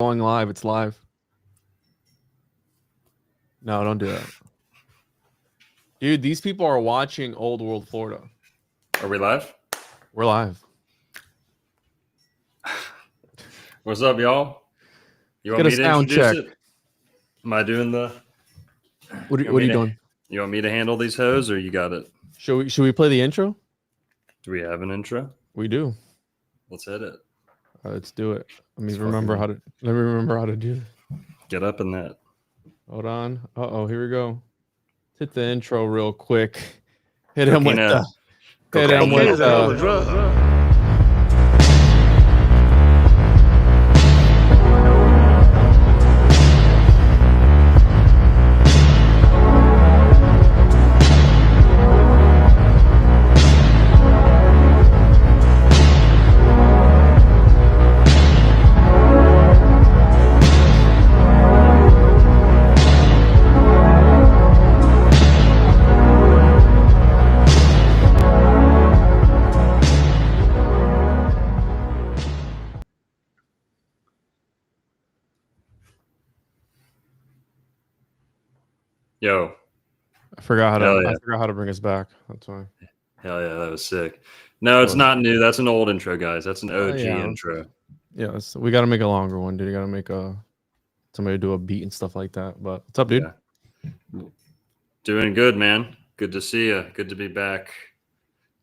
Going live. It's live. No, don't do that. Dude, these people are watching Old World Florida. Are we live? We're live. What's up, y'all? You want me to introduce it? Am I doing the... What are you doing? You want me to handle these hoes, or you got it? Should we play the intro? Do we have an intro? We do. Let's hit it. Let's do it. Let me remember how to do this. Get up in that. Hold on. Uh-oh, here we go. Hit the intro real quick. Hit him with the... Yo. I forgot how to bring us back. That's why. Hell yeah, that was sick. No, it's not new. That's an old intro, guys. That's an OG intro. Yeah, we got to make a longer one, dude. You got to make somebody do a beat and stuff like that. But what's up, dude? Yeah. Doing good, man. Good to see you. Good to be back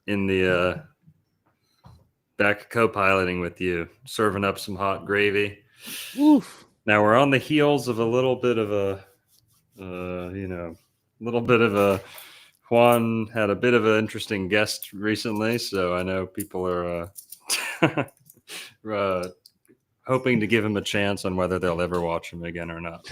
in the back co-piloting with you, serving up some hot gravy. Oof. Now we're on the heels of a little bit of a Juan had a bit of an interesting guest recently, so I know people are hoping to give him a chance on whether they'll ever watch him again or not.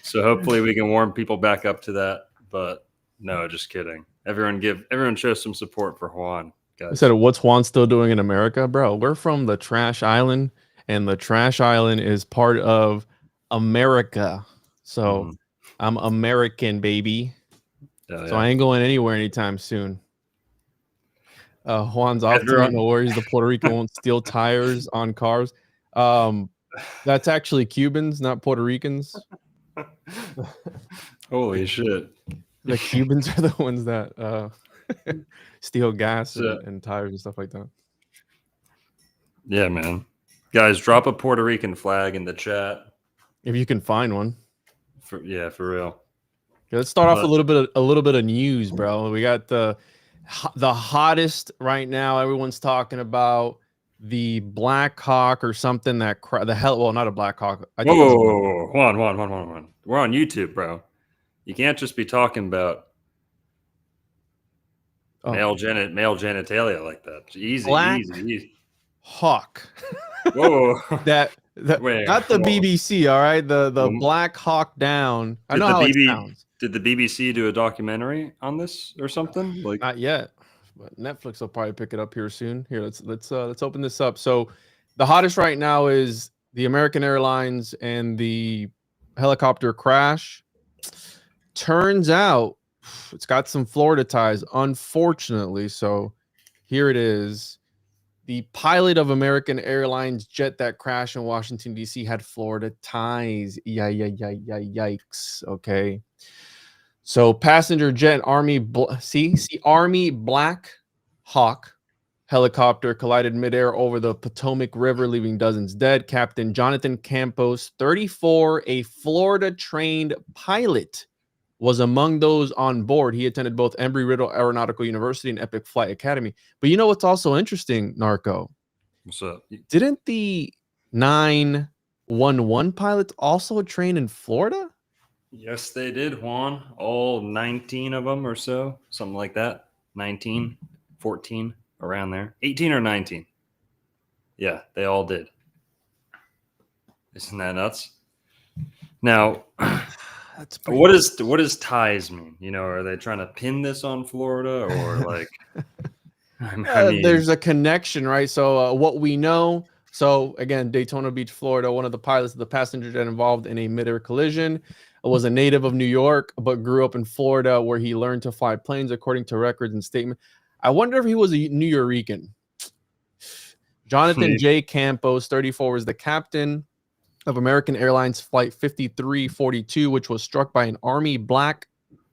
So hopefully we can warm people back up to that. But no, just kidding. Everyone show some support for Juan, guys. I said, what's Juan still doing in America, bro? We're from the Trash Island, and the Trash Island is part of America. So I'm American, baby. Yeah. So I ain't going anywhere anytime soon. Juan's off to me. No worries. The Puerto Rican won't steal tires on cars. That's actually Cubans, not Puerto Ricans. Holy shit. The Cubans are the ones that steal gas and tires and stuff like that. Yeah, man. Guys, drop a Puerto Rican flag in the chat. If you can find one. For real. Okay, let's start off a little bit of news, bro. We got the hottest right now. Everyone's talking about the Black Hawk or something not a Black Hawk. Whoa, Juan. We're on YouTube, bro. You can't just be talking about male genitalia like that. Easy. Hawk. Whoa. Wait, not the BBC, all right? The Black Hawk Down. I know how it sounds. Did the BBC do a documentary on this or something? Like, not yet, but Netflix will probably pick it up here soon. Here, let's open this up. So the hottest right now is the American Airlines and the helicopter crash. Turns out it's got some Florida ties, unfortunately. So here it is. The pilot of American Airlines jet that crashed in Washington, D.C. had Florida ties. Yikes. Okay. So passenger jet Army Black Hawk helicopter collided midair over the Potomac River, leaving dozens dead. Captain Jonathan Campos, 34, a Florida-trained pilot, was among those on board. He attended both Embry-Riddle Aeronautical University and Epic Flight Academy. But you know what's also interesting, Narco? What's up? Didn't the 911 pilots also train in Florida? Yes, they did, Juan. All 19 of them or so. Something like that. 19, 14, around there. 18 or 19. Yeah, they all did. Isn't that nuts? Now... What does ties mean? You know, are they trying to pin this on Florida or like? I mean, there's a connection, right? So what we know. So again, Daytona Beach, Florida. One of the pilots of the passenger jet involved in a midair collision was a native of New York, but grew up in Florida, where he learned to fly planes, according to records and statements. I wonder if he was a New Yorican. Jonathan J. Campos, 34, was the captain of American Airlines Flight 5342, which was struck by an Army Black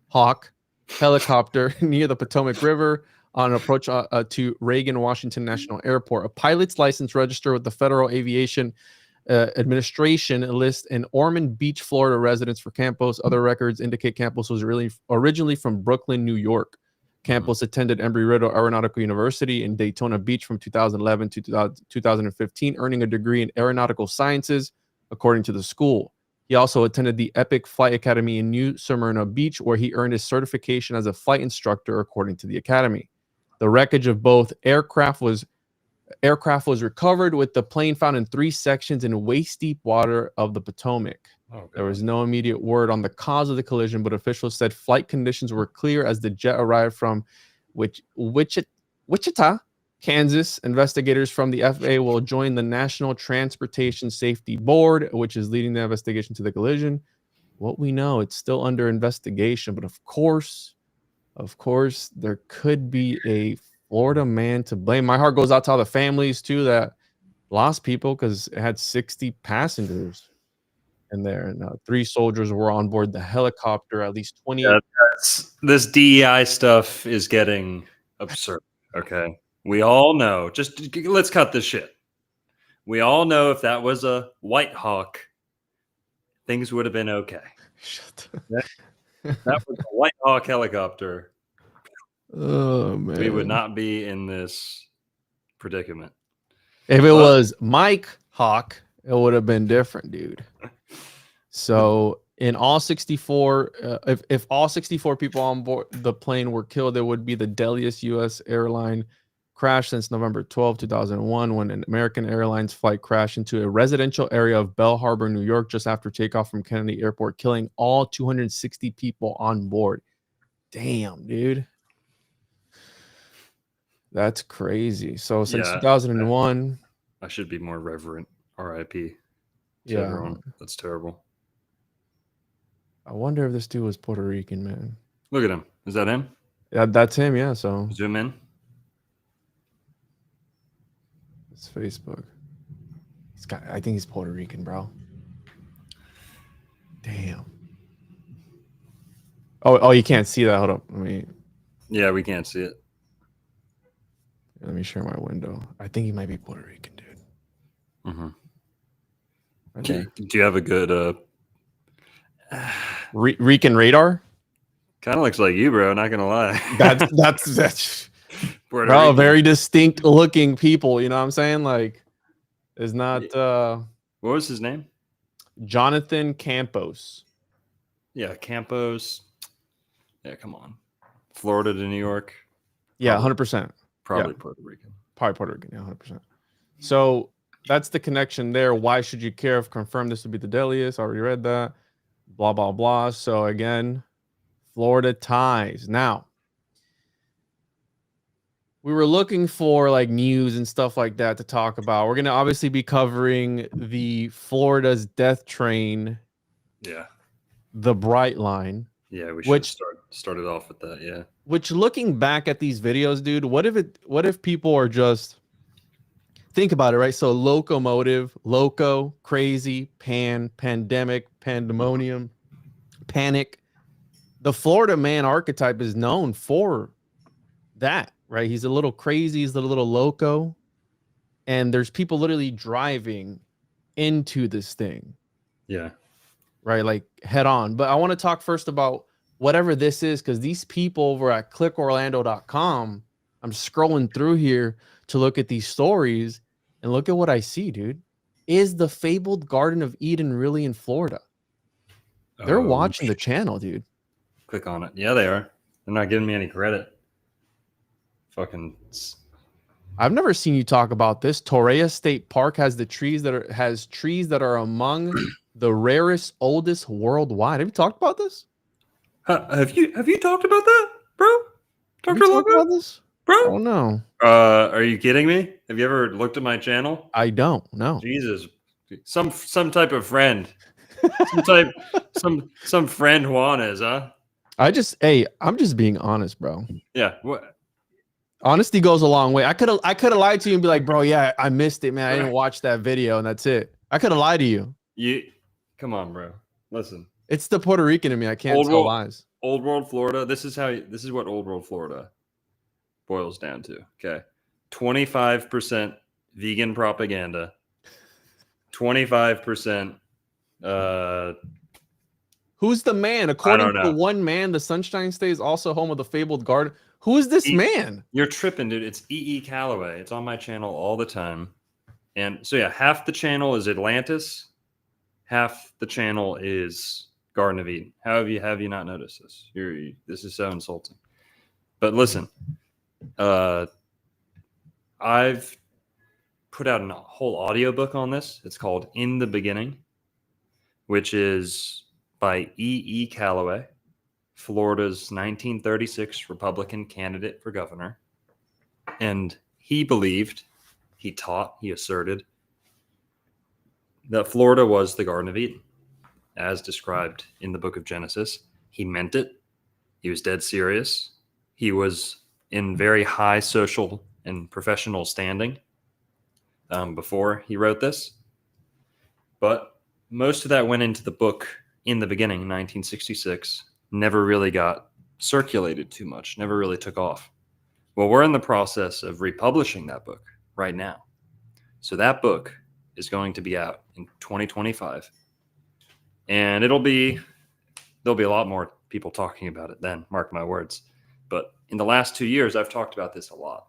Hawk helicopter near the Potomac River on approach to Reagan Washington National Airport. A pilot's license registered with the Federal Aviation Administration lists an Ormond Beach, Florida residence for Campos. Other records indicate Campos was originally from Brooklyn, New York. Campos attended Embry-Riddle Aeronautical University in Daytona Beach from 2011 to 2015, earning a degree in aeronautical sciences, according to the school. He also attended the Epic Flight Academy in New Smyrna Beach, where he earned his certification as a flight instructor, according to the academy. The wreckage of both aircraft was recovered, with the plane found in 3 sections in waist-deep water of the Potomac. There was no immediate word on the cause of the collision, but officials said flight conditions were clear as the jet arrived from Wichita, Kansas. Investigators from the FAA will join the National Transportation Safety Board, which is leading the investigation to the collision. What we know, it's still under investigation, but of course, there could be a Florida man to blame. My heart goes out to all the families too that lost people, because it had 60 passengers in there, and 3 soldiers were on board the helicopter. At least 20. Yeah, this DEI stuff is getting absurd. Okay, we all know. Just let's cut this shit. We all know if that was a White Hawk, things would have been okay. Shut That was a White Hawk helicopter. Oh man, we would not be in this predicament. If it was Mike Hawk, it would have been different, dude. So in all 64, if all 64 people on board the plane were killed, it would be the deadliest U.S. airline crash since November 12, 2001, when an American Airlines flight crashed into a residential area of Bell Harbor, New York, just after takeoff from Kennedy Airport, killing all 260 people on board. Damn, dude. That's crazy. So since 2001, I should be more reverent. R.I.P. Yeah, everyone. That's terrible. I wonder if this dude was Puerto Rican, man. Look at him. Is that him? Yeah, that's him. Yeah. So zoom in. It's Facebook. I think he's Puerto Rican, bro. Damn. Oh, you can't see that. Hold up. Yeah, we can't see it. Let me share my window. I think he might be Puerto Rican, dude. Mm-hmm. Okay. Do you have a good Rican radar? Kind of looks like you, bro. Not gonna lie. That's bro. Very distinct looking people. You know what I'm saying? Like, is not. What was his name? Jonathan Campos. Yeah, Campos. Yeah, come on. Florida to New York. Yeah, 100%. Probably Puerto Rican. Probably Puerto Rican. Yeah, 100%. So that's the connection there. Why should you care if confirmed this would be the deadliest? I already read that. Blah, blah, blah. So again, Florida ties. Now, we were looking for like news and stuff like that to talk about. We're going to obviously be covering the Florida's death train. Yeah. The Brightline. Yeah, we should started off with that. Yeah. Which, looking back at these videos, dude, what if people are just, think about it, right? So Locomotive, Loco, Crazy, Pandemic, Pandemonium, Panic. The Florida man archetype is known for that, right? He's a little crazy, he's a little loco, and there's people literally driving into this thing. Yeah. Right, like head on. But I want to talk first about whatever this is, because these people over at clickorlando.com, I'm scrolling through here to look at these stories, and look at what I see, dude. Is the fabled Garden of Eden really in Florida? They're watching the channel, dude. Click on it. Yeah, they are. They're not giving me any credit. Fucking. I've never seen you talk about this. Torreya State Park has trees that are among the rarest, oldest worldwide. Have you talked about this? Have you talked about that, bro? Talked about this, bro? Oh no. Are you kidding me? Have you ever looked at my channel? I don't. No. Jesus, some type of friend, some friend Juan is, huh? I'm just being honest, bro. Yeah. What? Honesty goes a long way. I could have lied to you and be like, bro, yeah, I missed it, man. I didn't watch that video, and that's it. I could have lied to you. Come on, bro. Listen. It's the Puerto Rican in me. I can't tell lies. Old World Florida. This is what Old World Florida boils down to. Okay. 25% vegan propaganda. 25% who's the man? According to one man, the Sunshine State is also home of the fabled garden. Who is this man? You're tripping, dude. It's E.E. Calloway. It's on my channel all the time. And so, yeah, half the channel is Atlantis. Half the channel is Garden of Eden. How have you not noticed this? This is so insulting. But listen, I've put out a whole audiobook on this. It's called In the Beginning, which is by E.E. Calloway, Florida's 1936 Republican candidate for governor. And he believed, he taught, he asserted that Florida was the Garden of Eden, as described in the book of Genesis. He meant it. He was dead serious. He was in very high social and professional standing before he wrote this. But most of that went into the book In the Beginning, 1966, never really got circulated too much, never really took off. Well, we're in the process of republishing that book right now. So that book is going to be out in 2025. And there'll be a lot more people talking about it then, mark my words. But in the last 2 years, I've talked about this a lot.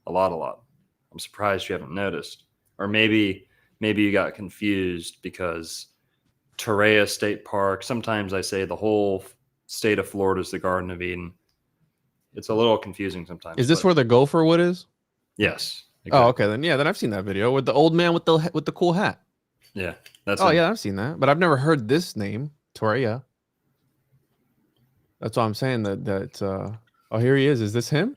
I'm surprised you haven't noticed. Or maybe you got confused because Torreya State Park, sometimes I say the whole state of Florida is the Garden of Eden. It's a little confusing sometimes. Is this where the gopher wood is? Yes. Exactly. Oh, okay. Then I've seen that video with the old man with the cool hat. Yeah. Yeah, I've seen that. But I've never heard this name, Torreya. That's why I'm saying that oh, here he is. Is this him?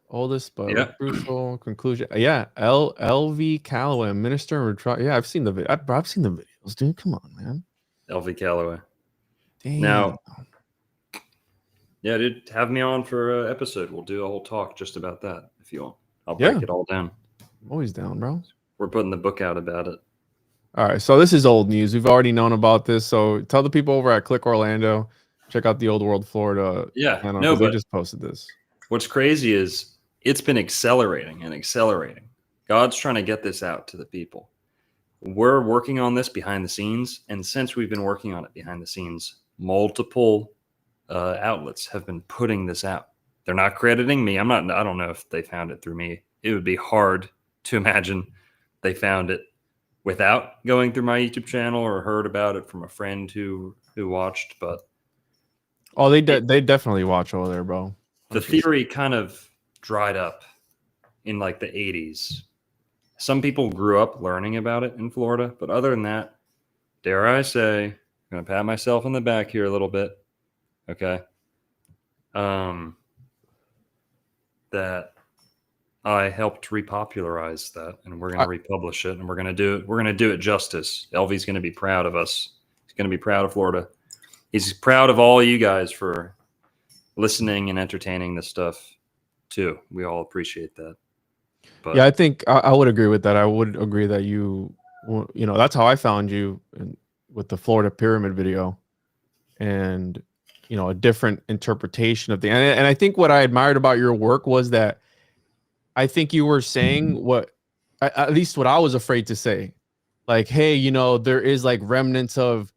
Oldest but crucial conclusion. Yeah, L.V. Calloway, minister and yeah, I've seen the video. I've seen the videos, dude. Come on, man. L.V. Calloway. Damn. Now, yeah, dude, have me on for an episode. We'll do a whole talk just about that if you want. I'll break it all down. I'm always down, bro. We're putting the book out about it. All right, so this is old news. We've already known about this. So tell the people over at Click Orlando, check out the Old World Florida. Yeah, but they just posted this. What's crazy is it's been accelerating and accelerating. God's trying to get this out to the people. We're working on this behind the scenes, and since we've been working on it behind the scenes, multiple outlets have been putting this out. They're not crediting me. I don't know if they found it through me. It would be hard to imagine they found it without going through my YouTube channel or heard about it from a friend who watched. But they definitely watch over there, bro. The theory kind of dried up in like the 80s. Some people grew up learning about it in Florida, but other than that, dare I say, I'm going to pat myself on the back here a little bit. Okay. That I helped repopularize that, and we're going to republish it, and we're going to do it justice. LV's going to be proud of us. He's going to be proud of Florida. He's proud of all you guys for listening and entertaining this stuff too. We all appreciate that. But yeah, I think I would agree with that. I would agree that that's how I found you with the Florida pyramid video, and a different interpretation of and I think what I admired about your work was that I think you were saying what at least what I was afraid to say, like, hey, there is like remnants of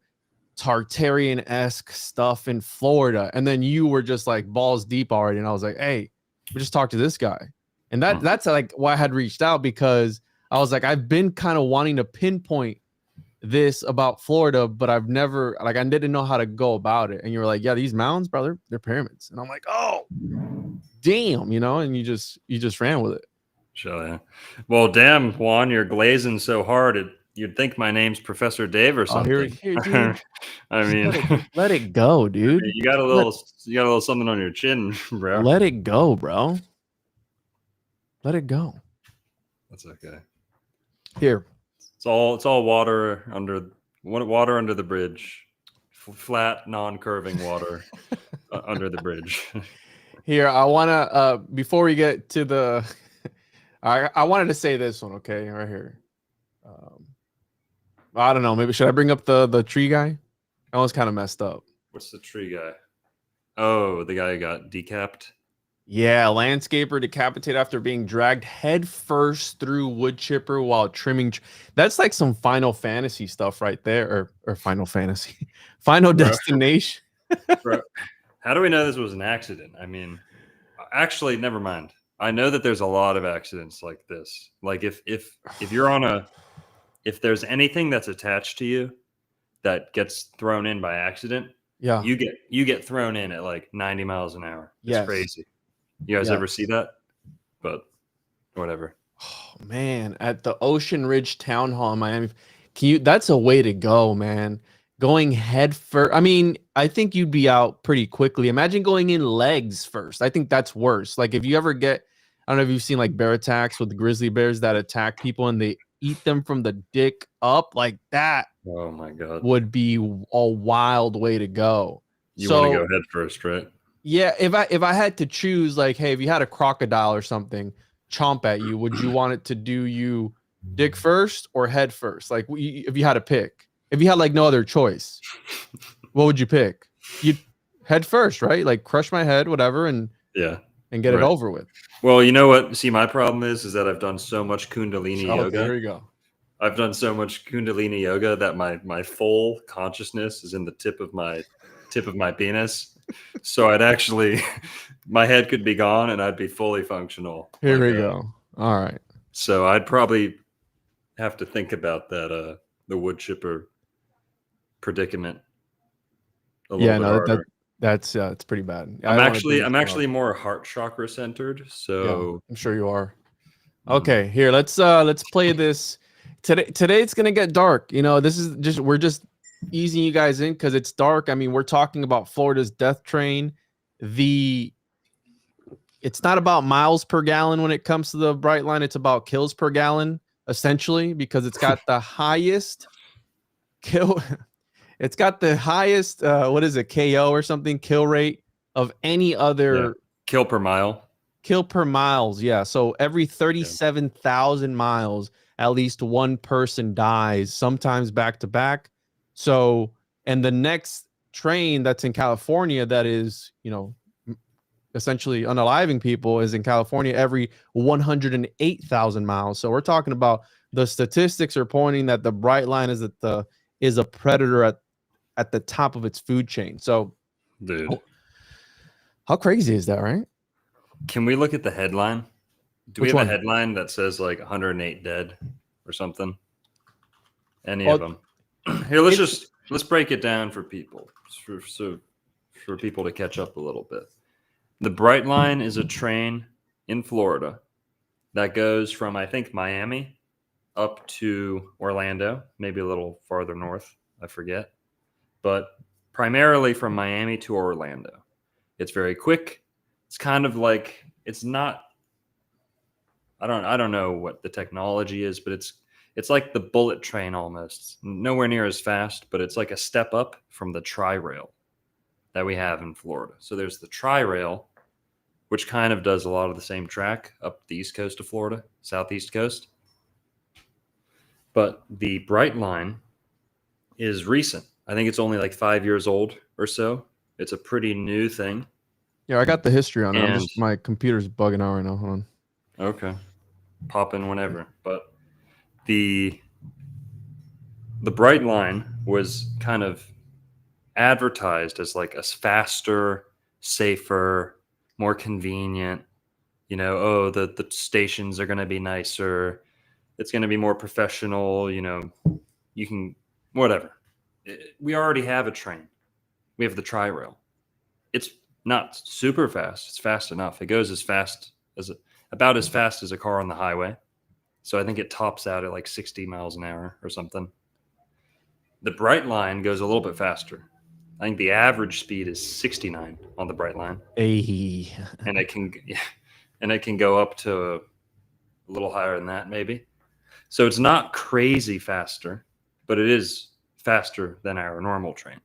Tartarian-esque stuff in Florida, and then you were just like balls deep already, and I was like, hey, we just talked to this guy. And that's like why I had reached out, because I was like, I've been kind of wanting to pinpoint this about Florida, but I've never, like, I didn't know how to go about it. And you were like, yeah, these mountains, brother, they're pyramids. And I'm like, oh, damn, and you just ran with it. Sure, yeah. Well, damn, Juan, you're glazing so hard. You'd think my name's Professor Dave or something. Oh, here, dude. I mean, let it go, dude. You got a little something on your chin, bro. Let it go, bro. Let it go. That's okay. Here. It's all water under the bridge. Flat, non-curving water under the bridge. Here, I wanna before we get to the, I wanted to say this one, okay, right here. Um, I don't know. Maybe should I bring up the tree guy? That one's kind of messed up. What's the tree guy? Oh, the guy who got decapped. Yeah, landscaper decapitated after being dragged head first through wood chipper while trimming. That's like some Final Fantasy stuff right there, or Final Fantasy, Final Bro. Destination. Bro, how do we know this was an accident? I mean, actually, never mind. I know that there's a lot of accidents like this. Like if you're on a, if there's anything that's attached to you that gets thrown in by accident, Yeah. you get thrown in at like 90 miles an hour. It's Yes. crazy. You guys ever see that? But whatever. Oh man, at the Ocean Ridge Town Hall in Miami, that's a way to go, man. Going head first. I mean, I think you'd be out pretty quickly. Imagine going in legs first. I think that's worse. Like if you ever get, I don't know if you've seen like bear attacks with the grizzly bears that attack people and they eat them from the dick up, like that. Oh my god. Would be a wild way to go. You want to go head first, right? Yeah, if I had to choose, like, hey, if you had a crocodile or something chomp at you, would you want it to do you dick first or head first? Like, if you had to pick, if you had like no other choice, what would you pick? You'd head first, right? Like crush my head, whatever, and get it over with. Well, you know what? See, my problem is that I've done so much Kundalini yoga. There you go. I've done so much Kundalini yoga that my full consciousness is in the tip of my penis. So I'd actually, my head could be gone and I'd be fully functional. Here we go. All right. So I'd probably have to think about that, the wood chipper predicament. Yeah, no, that's it's pretty bad. I'm actually more heart chakra centered. So yeah, I'm sure you are. Okay, here, let's play this. Today it's gonna get dark. You know, this is just, we're just easing you guys in because it's dark. I mean, we're talking about Florida's death train. It's not about miles per gallon when it comes to the Brightline. It's about kills per gallon, essentially, because it's got the highest kill. It's got the highest what is it, KO or something, kill rate of any other kill per mile. Kill per miles, yeah. So every 37,000 miles, at least one person dies, sometimes back to back. So, and the next train that's in California that is, you know, essentially unaliving people is in California every 108,000 miles. So we're talking about, the statistics are pointing that the Brightline is a predator at the top of its food chain. So, dude, how crazy is that, right? Can we look at the headline? Do we have a headline that says like 108 dead or something? Any of them? Here, let's break it down for people, for people to catch up a little bit. The Brightline is a train in Florida that goes from, I think, Miami up to Orlando, maybe a little farther north, I forget, but primarily from Miami to Orlando. It's very quick. It's kind of like, it's not, I don't know what the technology is, but it's like the bullet train almost. Nowhere near as fast, but it's like a step up from the tri-rail that we have in Florida. So there's the tri-rail, which kind of does a lot of the same track up the east coast of Florida, southeast coast. But the Brightline is recent. I think it's only like 5 years old or so. It's a pretty new thing. Yeah, I got the history on it. My computer's bugging out right now. Hold on. Okay. Pop in whenever. But the Brightline was kind of advertised as like a faster, safer, more convenient. You know, oh, the stations are going to be nicer. It's going to be more professional. You know, you can, whatever. We already have a train. We have the tri-rail. It's not super fast. It's fast enough. It goes as fast as about as fast as a car on the highway. So I think it tops out at like 60 miles an hour or something. The Brightline goes a little bit faster. I think the average speed is 69 on the Brightline. Hey. And it can go up to a little higher than that, maybe. So it's not crazy faster, but it is faster than our normal train.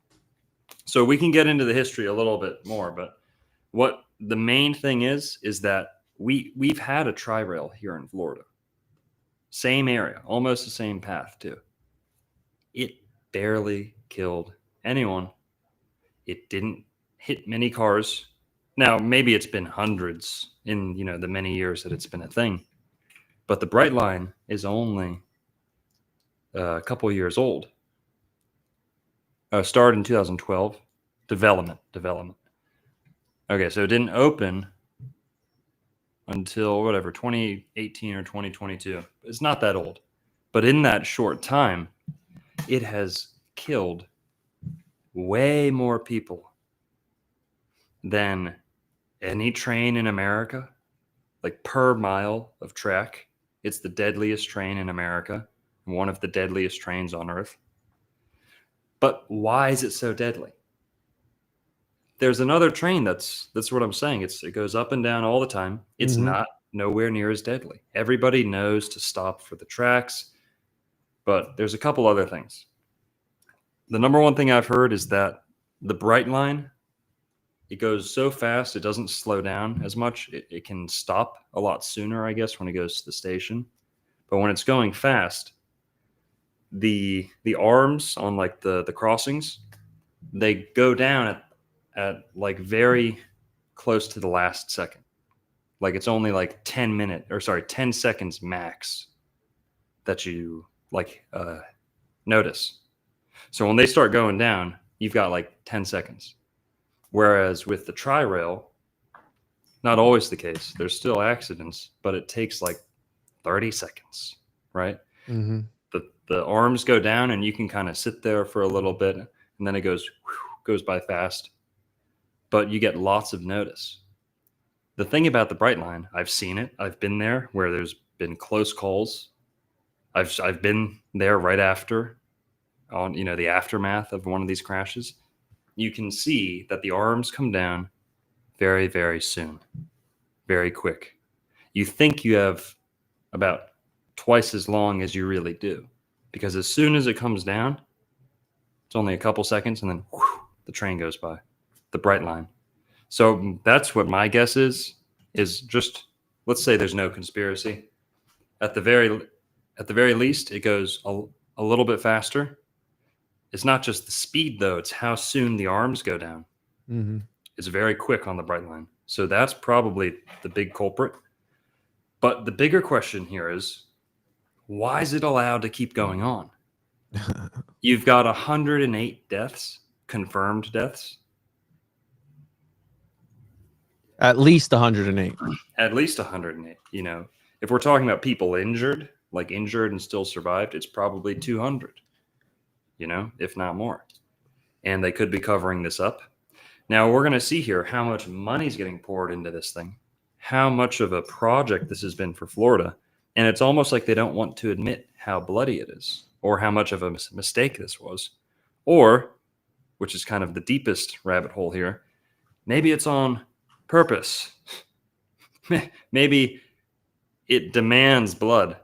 So we can get into the history a little bit more, but what the main thing is that we've had a tri-rail here in Florida. Same area, almost the same path too. It barely killed anyone. It didn't hit many cars. Now, maybe it's been hundreds in, the many years that it's been a thing. But the Brightline is only a couple years old. Started in 2012. Development. Okay, so it didn't open until 2018 or 2022. It's not that old. But in that short time, it has killed way more people than any train in America, like per mile of track. It's the deadliest train in America, one of the deadliest trains on Earth. But why is it so deadly? There's another train that's what I'm saying. It goes up and down all the time. It's not nowhere near as deadly. Everybody knows to stop for the tracks, but there's a couple other things. The number one thing I've heard is that the Brightline, it goes so fast, it doesn't slow down as much. It can stop a lot sooner, I guess, when it goes to the station. But when it's going fast, the arms on like the crossings, they go down at like very close to the last second. Like it's only like 10 seconds max that you notice. So when they start going down, you've got like 10 seconds. Whereas with the tri-rail, not always the case. There's still accidents, but it takes like 30 seconds, right? Mm-hmm. The arms go down and you can kind of sit there for a little bit and then it goes by fast, but you get lots of notice. The thing about the Brightline, I've seen it. I've been there where there's been close calls. I've been there right after on, the aftermath of one of these crashes. You can see that the arms come down very, very soon, very quick. You think you have about twice as long as you really do, because as soon as it comes down, it's only a couple seconds and then the train goes by, the Brightline. So that's what my guess is just, let's say there's no conspiracy. At the very least, it goes a little bit faster. It's not just the speed, though. It's how soon the arms go down. Mm-hmm. It's very quick on the Brightline. So that's probably the big culprit. But the bigger question here is, why is it allowed to keep going on? You've got 108 deaths, confirmed deaths. At least 108. At least 108. If we're talking about people injured and still survived, it's probably 200. If not more. And they could be covering this up. Now, we're going to see here how much money's getting poured into this thing, how much of a project this has been for Florida. And it's almost like they don't want to admit how bloody it is or how much of a mistake this was. Or, which is kind of the deepest rabbit hole here, maybe it's on purpose. Maybe it demands blood.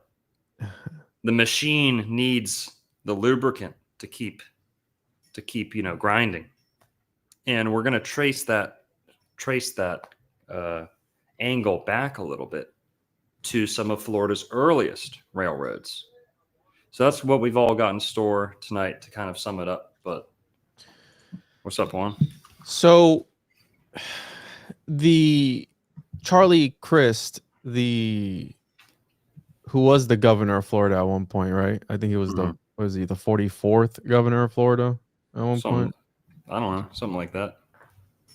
The machine needs the lubricant to keep grinding, and we're going to trace that angle back a little bit to some of Florida's earliest railroads. So that's what we've all got in store tonight to kind of sum it up. But what's up, Juan? So the Charlie Crist, who was the governor of Florida at one point, right? I think he was the 44th governor of Florida at one point? I don't know, something like that.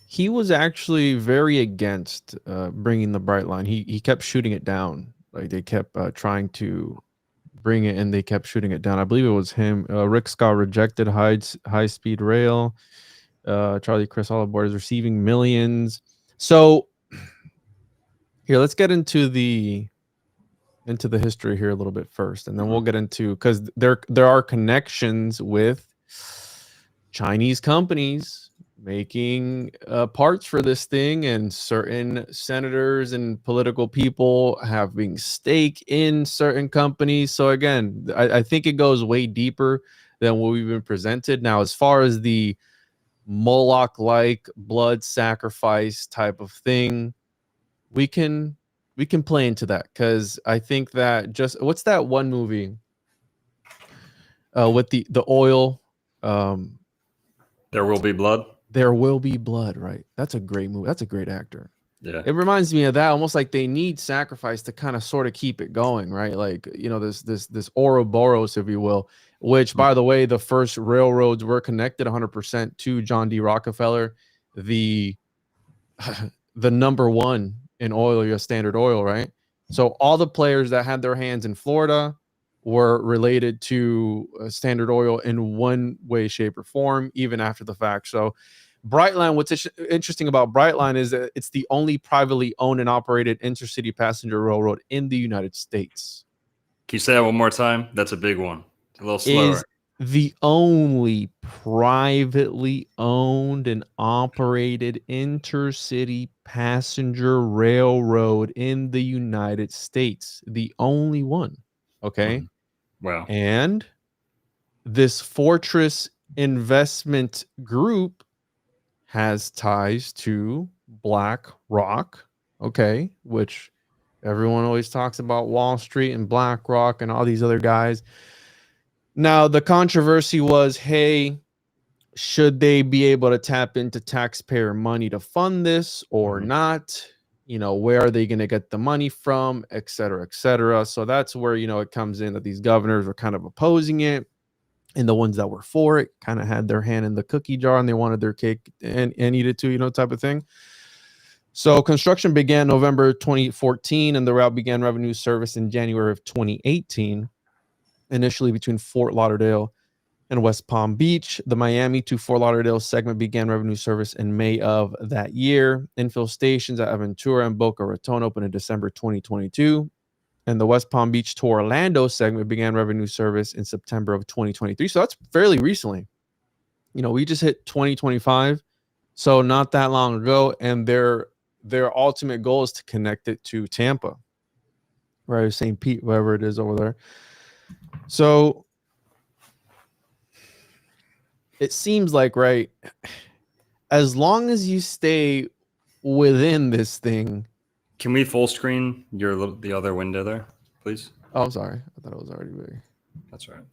He was actually very against bringing the Brightline. He kept shooting it down. Like they kept trying to bring it, and they kept shooting it down. I believe it was him. Rick Scott rejected high-speed rail. Charlie Crist all aboard is receiving millions. So here, let's get into the history here a little bit first, and then we'll get into, because there are connections with Chinese companies making parts for this thing, and certain senators and political people having stake in certain companies. So again, I think it goes way deeper than what we've been presented. Now, as far as the Moloch-like blood sacrifice type of thing, we can play into that, because I think that just what's that one movie with the oil, There Will Be Blood. There Will Be Blood, right? That's a great movie. That's a great actor. Yeah. It reminds me of that, almost like they need sacrifice to kind of sort of keep it going, right? Like, you know, this Ouroboros, if you will, which, by the way, the first railroads were connected 100% to John D. Rockefeller, the the number one in oil, your Standard Oil, right? So all the players that had their hands in Florida were related to Standard Oil in one way, shape, or form, even after the fact. So Brightline, what's interesting about Brightline is that it's the only privately owned and operated intercity passenger railroad in the United States. Can you say that one more time? That's a big one. A little slower. Is the only privately owned and operated intercity passenger railroad in the United States. The only one. Okay. Wow. And this Fortress Investment Group has ties to BlackRock, okay, which everyone always talks about Wall Street and BlackRock and all these other guys. Now, the controversy was, hey, should they be able to tap into taxpayer money to fund this or not? You know, where are they going to get the money from, et cetera, et cetera. So that's where, you know, it comes in that these governors were kind of opposing it. And the ones that were for it kind of had their hand in the cookie jar and they wanted their cake and eat it too, you know, type of thing. So construction began November 2014 and the route began revenue service in January of 2018, initially between Fort Lauderdale and West Palm Beach. The Miami to Fort Lauderdale segment began revenue service in May of that year. Infill stations at Aventura and Boca Raton opened in December 2022. And the West Palm Beach to Orlando segment began revenue service in September of 2023. So that's fairly recently. You know, we just hit 2025, so not that long ago. And their ultimate goal is to connect it to Tampa, right? St. Pete, wherever it is over there. So it seems like, right, as long as you stay within this thing. Can we full screen the other window there, please? Oh, I'm sorry. I thought it was already big. That's right.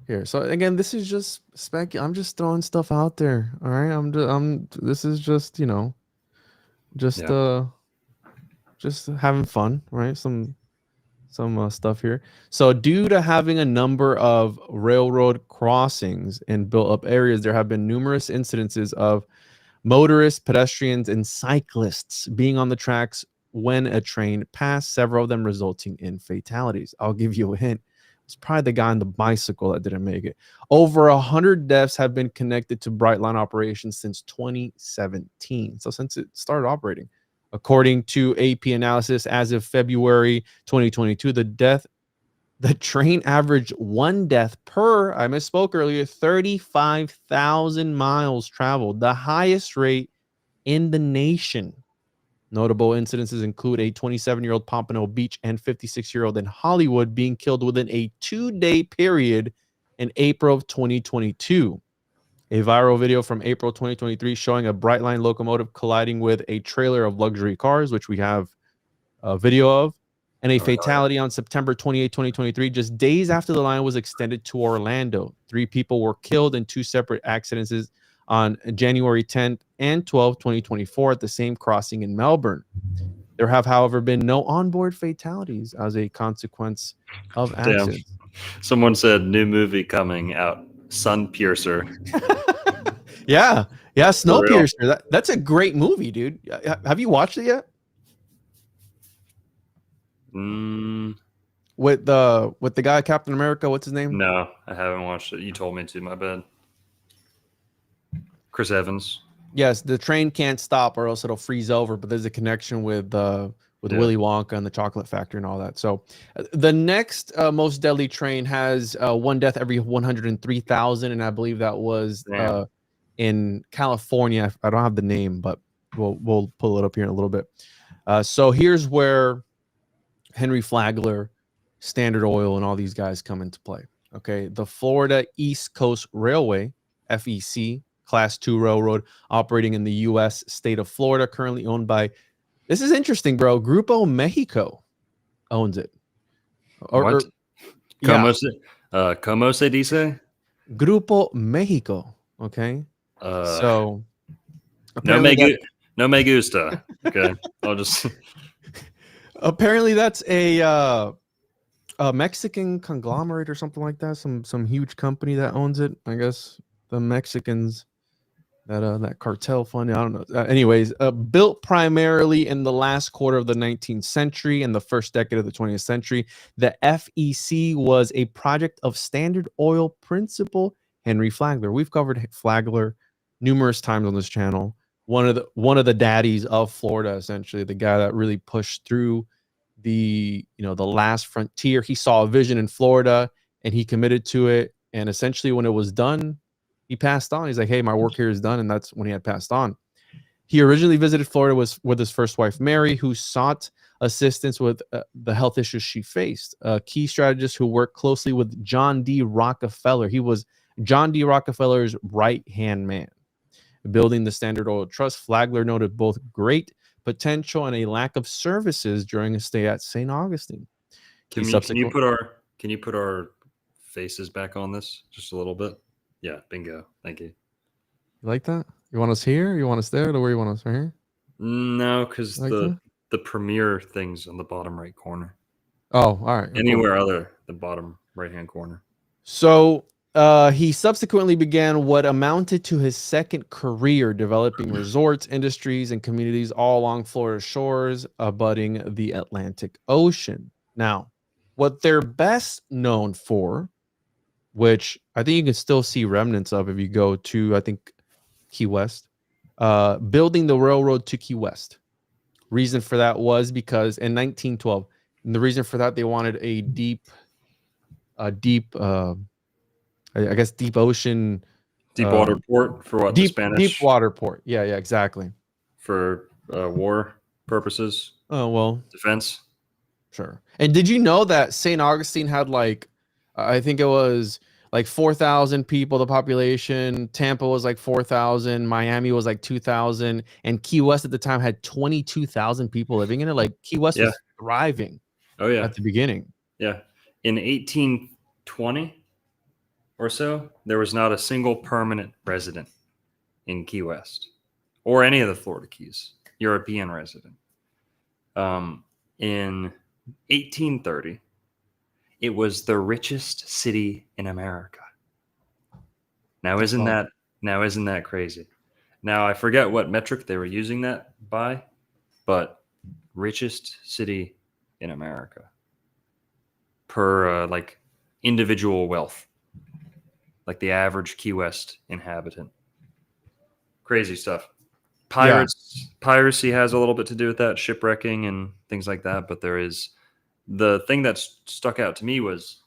Here. So again, this is just I'm just throwing stuff out there. All right. This is just, you know, just having fun, right? Some stuff here. So due to having a number of railroad crossings in built up areas, there have been numerous incidences of motorists, pedestrians, and cyclists being on the tracks when a train passed, several of them resulting in fatalities. I'll give you a hint. It's probably the guy on the bicycle that didn't make it. Over 100 deaths have been connected to Brightline operations since 2017. So since it started operating. According to AP analysis, as of February 2022, the train averaged one death per, I misspoke earlier, 35,000 miles traveled, the highest rate in the nation. Notable incidences include a 27-year-old Pompano Beach and 56-year-old in Hollywood being killed within a 2-day period in April of 2022. A viral video from April 2023 showing a Brightline locomotive colliding with a trailer of luxury cars, which we have a video of, and a fatality on September 28, 2023, just days after the line was extended to Orlando. 3 people were killed in 2 separate accidents on January 10th and 12th, 2024 at the same crossing in Melbourne. There have, however, been no onboard fatalities as a consequence of accidents. Someone said new movie coming out, Sunpiercer. Yeah, Snowpiercer. That's a great movie, dude. Have you watched it yet? With the guy Captain America, what's his name? No, I haven't watched it. You told me to. My bad. Chris Evans. Yes, the train can't stop or else it'll freeze over. But there's a connection with Willy Wonka and the Chocolate Factory and all that. So the next most deadly train has 1 death every 103,000, and I believe that was in California. I don't have the name, but we'll pull it up here in a little bit. So here's where Henry Flagler, Standard Oil, and all these guys come into play. Okay, the Florida East Coast Railway, FEC, Class 2 railroad operating in the U.S. state of Florida, currently owned by, this is interesting, bro, Grupo Mexico owns it. What? Yeah, Como se dice? Grupo Mexico. Okay, so No apparently that no me gusta. Okay, I'll just. apparently that's a Mexican conglomerate or something like that. Some huge company that owns it. I guess the Mexicans, that cartel fund. I don't know. Anyways, built primarily in the last quarter of the 19th century and the first decade of the 20th century, the FEC was a project of Standard Oil principal Henry Flagler. We've covered Flagler numerous times on this channel. One of the daddies of Florida, essentially, the guy that really pushed through the last frontier. He saw a vision in Florida and he committed to it. And essentially, when it was done, he passed on. He's like, hey, my work here is done. And that's when he had passed on. He originally visited Florida with his first wife, Mary, who sought assistance with the health issues she faced. A key strategist who worked closely with John D. Rockefeller. He was John D. Rockefeller's right-hand man. Building the Standard Oil Trust, Flagler noted both great potential and a lack of services during a stay at St. Augustine. Can you put our faces back on this just a little bit? Yeah, bingo. Thank you. You like that? You want us here? You want us there? Or where you want us? Right here? No, because like the premiere thing's on the bottom right corner. Oh, all right. Anywhere other than bottom right hand corner. So he subsequently began what amounted to his second career, developing resorts, industries, and communities all along Florida shores, abutting the Atlantic Ocean. Now, what they're best known for, which I think you can still see remnants of if you go to, I think, Key West, building the railroad to Key West. Reason for that was because in 1912, and the reason for that, they wanted a deep I guess deep ocean, deep water port for what? Deep the Spanish deep water port. Yeah, exactly. For war purposes. Oh well, defense. Sure. And did you know that St. Augustine had like, I think it was like 4,000 people, the population. Tampa was like 4,000. Miami was like 2,000. And Key West at the time had 22,000 people living in it. Like Key West was thriving. Oh, yeah. At the beginning. Yeah. In 1820 or so, there was not a single permanent resident in Key West or any of the Florida Keys, European resident. In 1830, it was the richest city in America. Now, isn't that crazy? Now, I forget what metric they were using that by, but richest city in America per like individual wealth, like the average Key West inhabitant. Crazy stuff. Piracy has a little bit to do with that, shipwrecking and things like that. But there is the thing that stuck out to me was,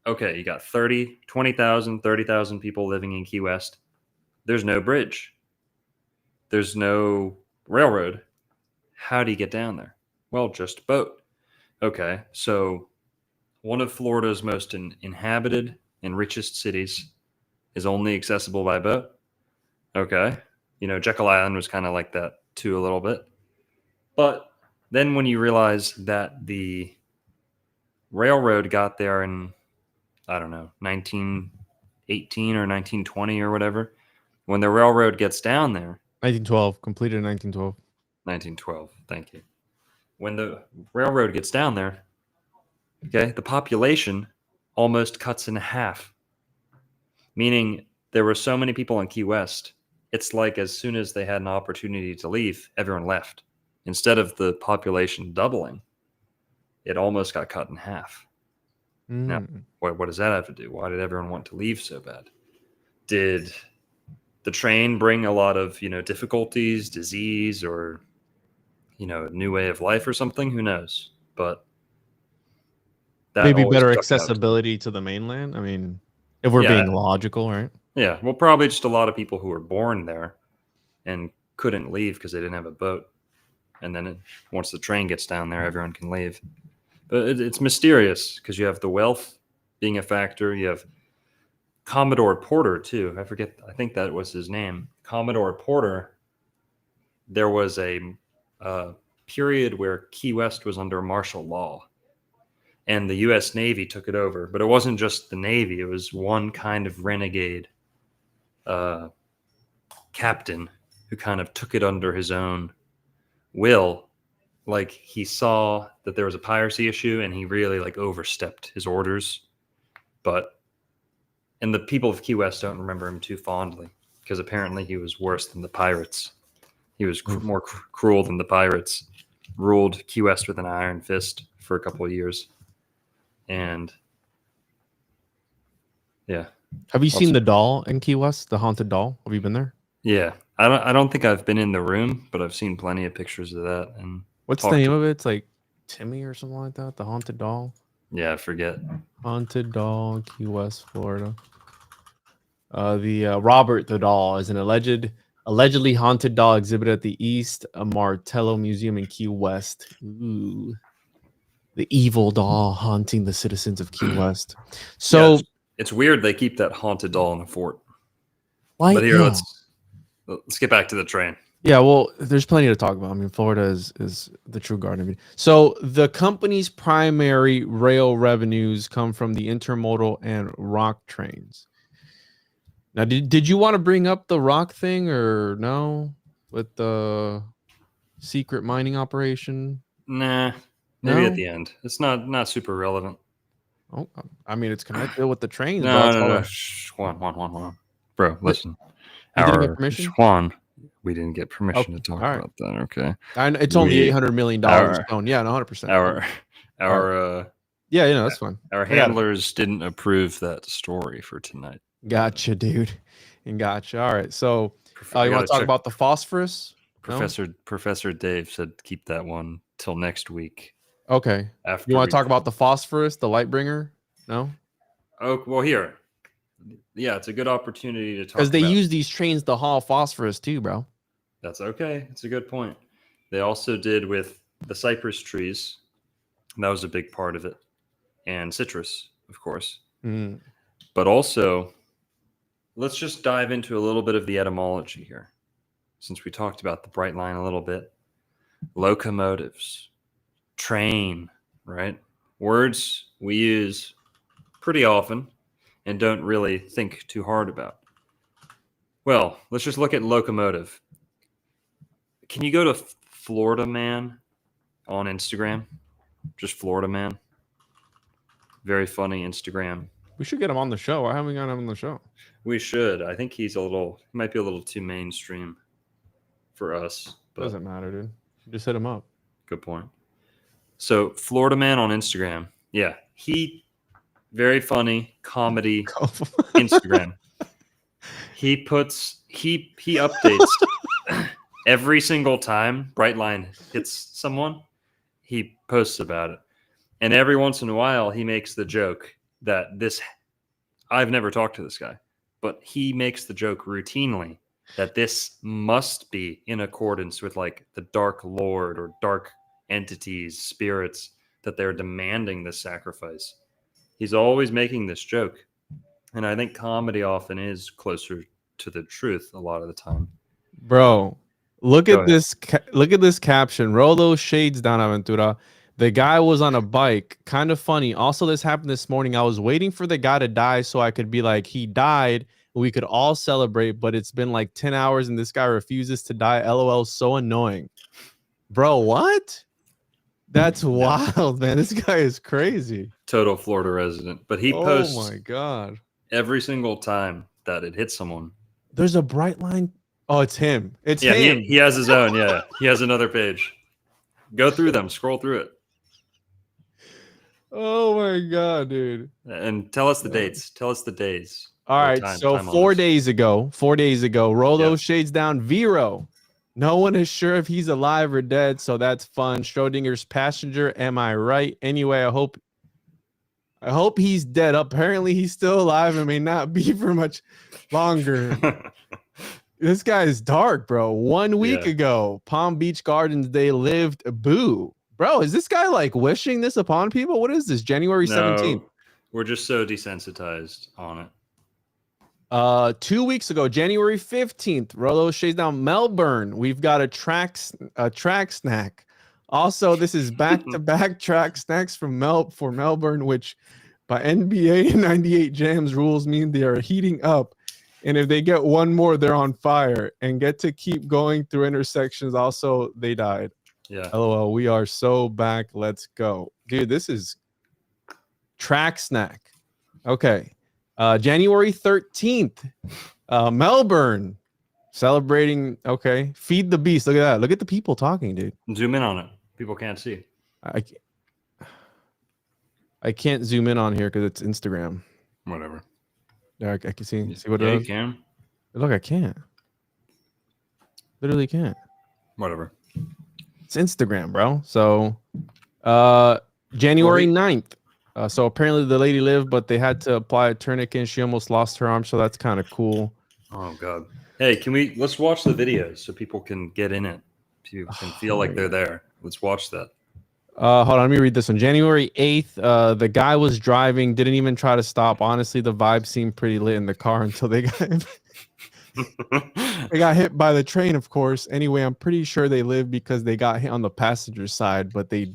okay, you got 20,000, 30,000 people living in Key West. There's no bridge. There's no railroad. How do you get down there? Well, just boat. Okay, so one of Florida's most inhabited and richest cities is only accessible by boat. Okay. Jekyll Island was kind of like that too a little bit. But then when you realize that the railroad got there in, I don't know, 1918 or 1920 or whatever, when the railroad gets down there. 1912, completed in 1912. 1912, thank you. When the railroad gets down there, okay, the population almost cuts in half. Meaning there were so many people in Key West, it's like as soon as they had an opportunity to leave, everyone left. Instead of the population doubling, it almost got cut in half. Now, what does that have to do? Why did everyone want to leave so bad? Did the train bring a lot of, difficulties, disease, or, a new way of life or something? Who knows? But that maybe better accessibility to the mainland. I mean, if we're being logical, right? Yeah, well, probably just a lot of people who were born there and couldn't leave because they didn't have a boat. And then once the train gets down there, everyone can leave. But it's mysterious because you have the wealth being a factor. You have Commodore Porter too. I think that was his name. Commodore Porter. There was a period where Key West was under martial law, and the U.S. Navy took it over. But it wasn't just the Navy; it was one kind of renegade captain who kind of took it under his own will. Like, he saw that there was a piracy issue, and he really like overstepped his orders. And the people of Key West don't remember him too fondly, because apparently he was worse than the pirates. He was more cruel than the pirates. Ruled Key West with an iron fist for a couple of years. And yeah. Have you seen the doll in Key West? The haunted doll? Have you been there? Yeah. I don't think I've been in the room, but I've seen plenty of pictures of that. And what's the name of it? It's like Timmy or something like that. The haunted doll. Yeah, I forget. Haunted doll, Key West, Florida. The Robert the doll is an allegedly haunted doll exhibited at the East Martello Museum in Key West. Ooh. The evil doll haunting the citizens of Key West. So yeah, it's weird they keep that haunted doll in the fort. Why? But here, let's get back to the train. Yeah, well, there's plenty to talk about. I mean, Florida is the true garden. So the company's primary rail revenues come from the intermodal and rock trains. Now, did you want to bring up the rock thing or no? With the secret mining operation? Nah, maybe at the end. It's not super relevant. Oh, I mean, it's connected with the trains. No. Juan. Bro, listen. Juan, we didn't get permission to talk about that. Okay. It's only $800 million. Yeah, 100%. Yeah, that's fine. Our handlers didn't approve that story for tonight. Gotcha, dude. And gotcha. All right. So you want to talk about the phosphorus? Professor Dave said keep that one till next week. Okay. You want to talk about the phosphorus, the light bringer? No? Oh, well, here. Yeah, it's a good opportunity to talk because they use these trains to haul phosphorus too, bro. That's okay. It's a good point. They also did with the cypress trees. That was a big part of it. And citrus, of course. Mm. But also, let's just dive into a little bit of the etymology here. Since we talked about the Brightline a little bit. Locomotives. Train, right? Words we use pretty often and don't really think too hard about. Well, let's just look at locomotive. Can you go to Florida Man on Instagram? Just Florida Man. Very funny Instagram. We should get him on the show. Why haven't we got him on the show? We should. I think he might be a little too mainstream for us. But doesn't matter, dude. Just hit him up. Good point. So Florida Man on Instagram. Yeah. Very funny comedy Instagram. He updates every single time Brightline hits someone, he posts about it. And every once in a while he makes the joke that I've never talked to this guy, but he makes the joke routinely that this must be in accordance with like the Dark Lord or dark entities, spirits, that they're demanding this sacrifice. He's always making this joke. And I think comedy often is closer to the truth a lot of the time. Bro, look at this caption. Roll those shades down, Aventura. The guy was on a bike. Kind of funny. Also, this happened this morning. I was waiting for the guy to die so I could be like, he died. We could all celebrate, but it's been like 10 hours and this guy refuses to die. LOL, so annoying. Bro, what? That's wild, man. This guy is crazy. Total Florida resident. But he posts my God. Every single time that it hits someone. There's a Brightline. Oh, it's him. It's him. He has his own. Yeah. He has another page. Go through them. Scroll through it. Oh my God, dude. And tell us the dates. Tell us the days. All right. So 4 days ago, roll those shades down. Vero. No one is sure if he's alive or dead, so that's fun. Schrodinger's passenger. Am I right? Anyway, I hope he's dead. Apparently, he's still alive and may not be for much longer. This guy is dark, bro. 1 week ago, Palm Beach Gardens, they lived. Boo. Bro, is this guy like wishing this upon people? What is this? January 17th. We're just so desensitized on it. 2 weeks ago, January 15th, Rolo shades down Melbourne. We've got a track snack. Also, this is back-to-back track snacks for Melbourne, which by NBA 98 Jams rules mean they are heating up. And if they get one more, they're on fire and get to keep going through intersections. Also, they died. Yeah. LOL, we are so back. Let's go. Dude, this is track snack. Okay. January 13th, Melbourne celebrating. Okay. Feed the beast. Look at that. Look at the people talking, dude. Zoom in on it. People can't see. I can't zoom in on here because it's Instagram. Whatever. Yeah, I can see what yeah, it you is. can. Look, I can't. Literally can't. Whatever. It's Instagram, bro. So January 9th. So apparently the lady lived, but they had to apply a tourniquet and she almost lost her arm. So that's kind of cool. Oh God. Hey, let's watch the videos so people can get in it. People can feel like they're there. Let's watch that. Hold on, let me read this one. January 8th, the guy was driving, didn't even try to stop. Honestly, the vibe seemed pretty lit in the car until they got hit by the train, of course. Anyway, I'm pretty sure they lived because they got hit on the passenger side, but they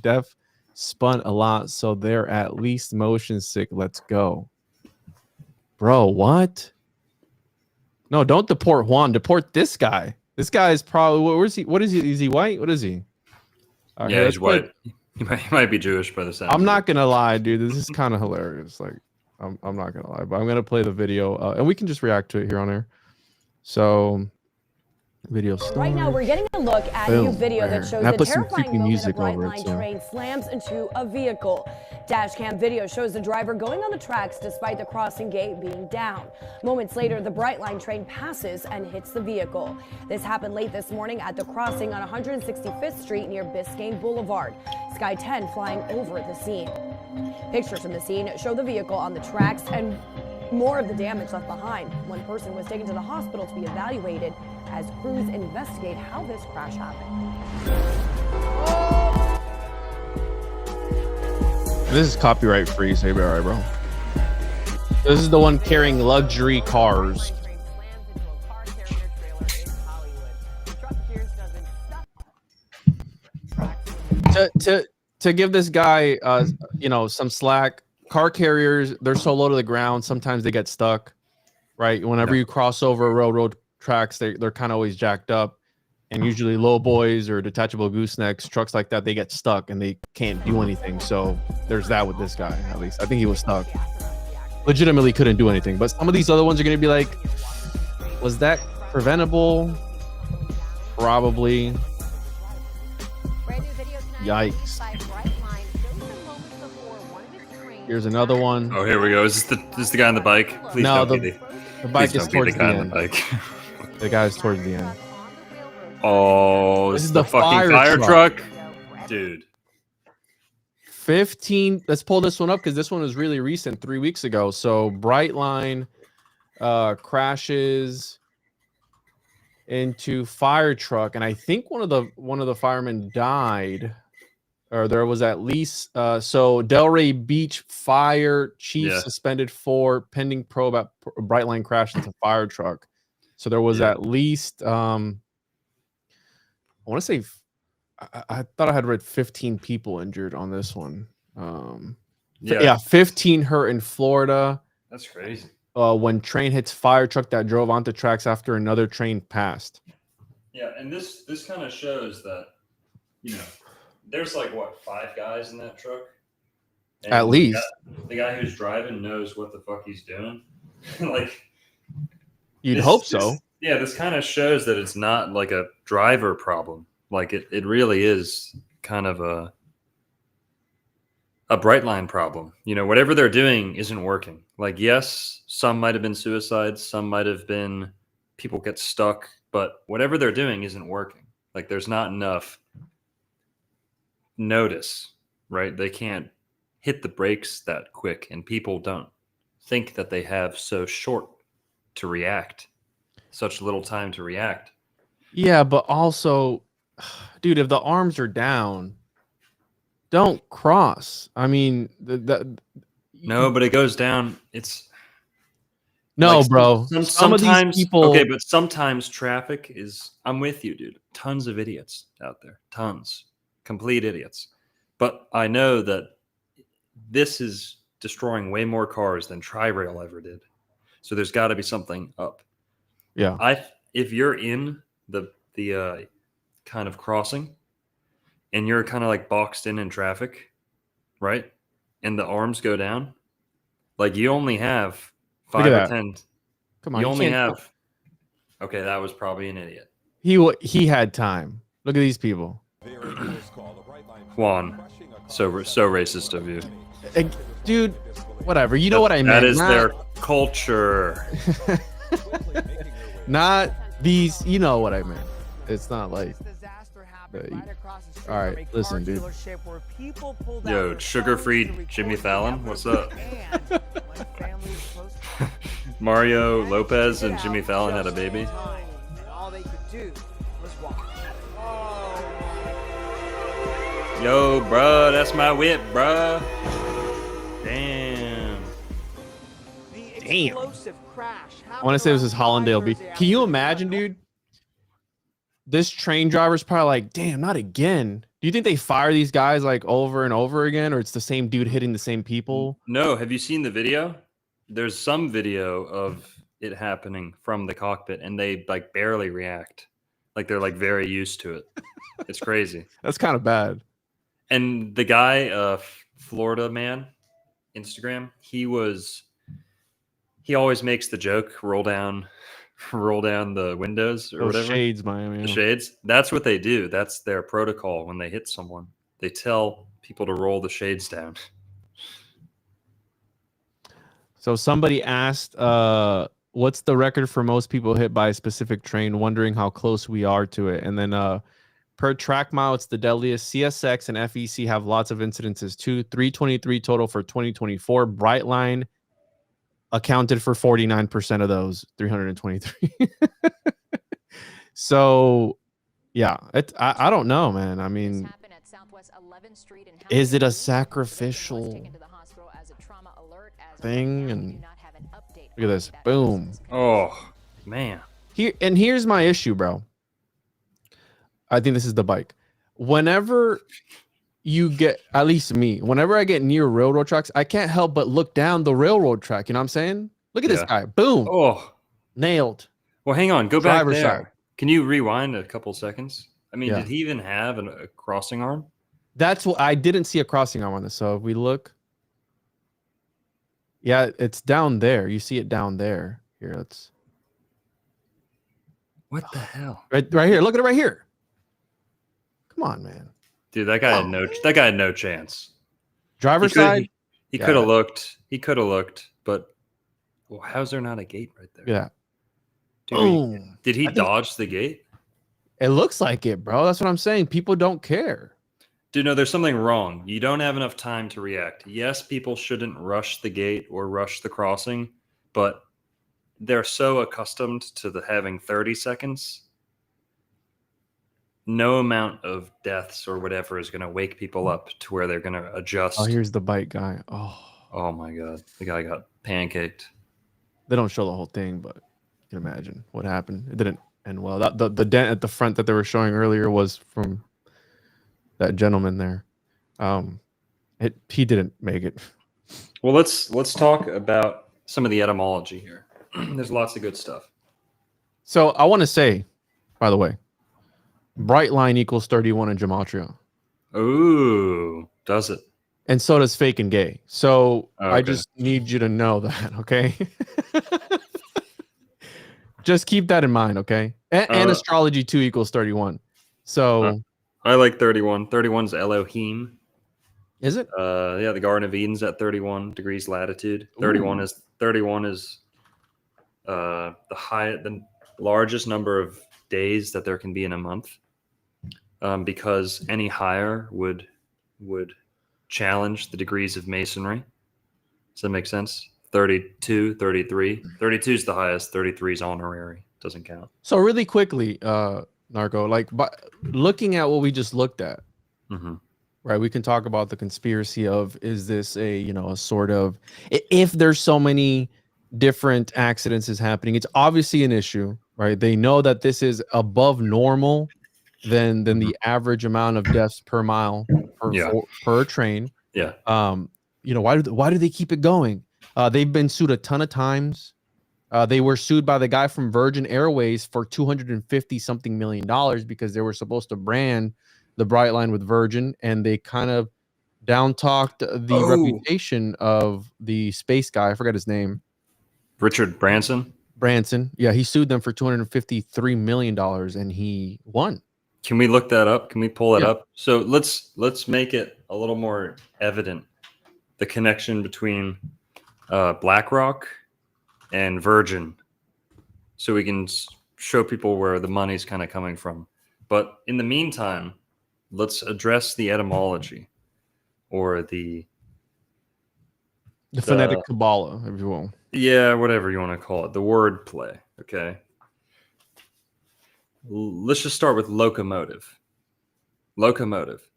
spun a lot, so they're at least motion sick. Let's go. Bro, what? No, don't deport Juan. Deport this guy. This guy is probably, where's he? What is he? Is he white? What is he? Right, yeah, he's white. He might be Jewish by the sound. I'm not gonna lie, dude. This is kind of hilarious. Like, I'm not gonna lie, but I'm gonna play the video, and we can just react to it here on air. So, video start. Right now, we're getting a look at a new video that shows the terrifying moment a Brightline train slams into a vehicle. Dashcam video shows the driver going on the tracks despite the crossing gate being down. Moments later, the Brightline train passes and hits the vehicle. This happened late this morning at the crossing on 165th Street near Biscayne Boulevard. Sky 10 flying over the scene. Pictures from the scene show the vehicle on the tracks and more of the damage left behind. One person was taken to the hospital to be evaluated as crews investigate how this crash happened. This is copyright free, so you'll be all right, bro. This is the one carrying luxury cars. To give this guy, some slack. Car carriers, they're so low to the ground. Sometimes they get stuck, right? Whenever you cross over railroad tracks, they're kind of always jacked up. And usually low boys or detachable goosenecks, trucks like that, they get stuck and they can't do anything. So there's that with this guy, at least. I think he was stuck. Legitimately couldn't do anything. But some of these other ones are going to be like, was that preventable? Probably. Yikes. Here's another one. Oh, here we go. Is this the guy on the bike? Please no, don't be the bike is towards the end. The guy's towards the end. Oh, this is the fucking fire truck. Dude. 15. Let's pull this one up because this one was really recent, 3 weeks ago. So Brightline crashes into fire truck, and I think one of the firemen died, or there was at least so Delray Beach fire chief suspended for pending probe at Brightline crash into fire truck. So there was at least I want to say, I thought I had read 15 people injured on this one. 15 hurt in Florida. That's crazy. When train hits fire truck that drove onto tracks after another train passed. Yeah, and this kind of shows that, there's like, what, 5 guys in that truck? And at least. The guy who's driving knows what the fuck he's doing. Like, you'd hope so. This kind of shows that it's not like a driver problem. Like it really is kind of a Brightline problem. Whatever they're doing isn't working. Like, yes, some might have been suicides, some might have been people get stuck, but whatever they're doing isn't working. Like, there's not enough notice, right? They can't hit the brakes that quick, and people don't think that they have so short to react. Such little time to react. Yeah, but also, dude, if the arms are down, don't cross. I mean, no, but it goes down. No, like, bro. Some of these people. Okay, but sometimes traffic is. I'm with you, dude. Tons of idiots out there. Tons. Complete idiots. But I know that this is destroying way more cars than Tri-Rail ever did. So there's got to be something up. Yeah. If you're in the kind of crossing and you're kind of like boxed in traffic, right? And the arms go down, like you only have 5 or 10. Come on, you only have. Okay, that was probably an idiot. He had time. Look at these people. Juan, so racist of you. Dude, whatever. You know what I meant. That is their culture. Not these. You know what I meant. It's not like. All right, listen, dude. Yo, sugar-free Jimmy Fallon, what's up? Mario Lopez and Jimmy Fallon had a baby. Yo, bro, that's my whip, bro. Damn. I want to say this is Hollandale Beach. Can you imagine, dude? This train driver's probably like, damn, not again. Do you think they fire these guys like over and over again, or it's the same dude hitting the same people? No, have you seen the video? There's some video of it happening from the cockpit, and they like barely react. Like they're like very used to it. It's crazy. That's kind of bad. And the guy, Florida man, Instagram, he always makes the joke, roll down the windows or whatever. Shades, Miami. The shades. That's what they do. That's their protocol when they hit someone. They tell people to roll the shades down. So somebody asked, what's the record for most people hit by a specific train, wondering how close we are to it. And then per track mile, it's the deadliest. CSX and FEC have lots of incidences too. 323 total for 2024. Brightline accounted for 49% of those, 323. So, yeah, I don't know, man. I mean, is it a sacrificial thing? And look at this, boom. Oh, man. Here's my issue, bro. I think this is the bike. Whenever you get, at least me, whenever I get near railroad tracks, I can't help but look down the railroad track. You know what I'm saying? Look at this guy. Boom. Oh, nailed. Well, hang on. Go back there. Side. Can you rewind a couple seconds? I mean, did he even have a crossing arm? That's what I didn't see a crossing arm on this. So if we look, yeah, it's down there. You see it down there. Here, let's. What the hell? Right here. Look at it right here. Come on, man. Dude, that guy had no chance. Driver's side. He could have looked. He could have looked, but well, how's there not a gate right there? Yeah. Dude, did he dodge the gate? It looks like it, bro. That's what I'm saying. People don't care. Dude, no, there's something wrong. You don't have enough time to react. Yes, people shouldn't rush the gate or rush the crossing, but they're so accustomed to having 30 seconds. No amount of deaths or whatever is going to wake people up to where they're going to adjust. Oh, here's the bike guy. Oh my God. The guy got pancaked. They don't show the whole thing, but you can imagine what happened. It didn't end well. The dent at the front that they were showing earlier was from that gentleman there. He didn't make it. Well, let's talk about some of the etymology here. There's lots of good stuff. So I want to say, by the way, Brightline equals 31 in gematria. Ooh, does it? And so does fake and gay. So okay. I just need you to know that, okay? Just keep that in mind, okay? And astrology 2 equals 31. So I like 31. 31's Elohim. Is it? Yeah, the Garden of Eden's at 31 degrees latitude. 31 is the largest number of days that there can be in a month. Because any higher would challenge the degrees of masonry. Does that make sense? 32, 33. 32 is the highest. 33 is honorary. Doesn't count. So really quickly, Narco, like looking at what we just looked at, right? We can talk about the conspiracy of, is this a sort of, if there's so many different accidents is happening. It's obviously an issue, right? They know that this is above normal than the average amount of deaths per mile per train. Yeah. You know, why do they keep it going? They've been sued a ton of times. They were sued by the guy from Virgin Airways for $250 something million because they were supposed to brand the Brightline with Virgin, and they kind of down talked the reputation of the space guy. I forgot his name. Richard Branson. Yeah, he sued them for $253 million and he won. Can we look that up? Can we pull that up? So let's make it a little more evident, the connection between BlackRock and Virgin, so we can show people where the money's kind of coming from. But in the meantime, let's address the etymology, or the phonetic Kabbalah, if you will. Yeah, whatever you want to call it, the word play. Okay. Let's just start with locomotive. Locomotive.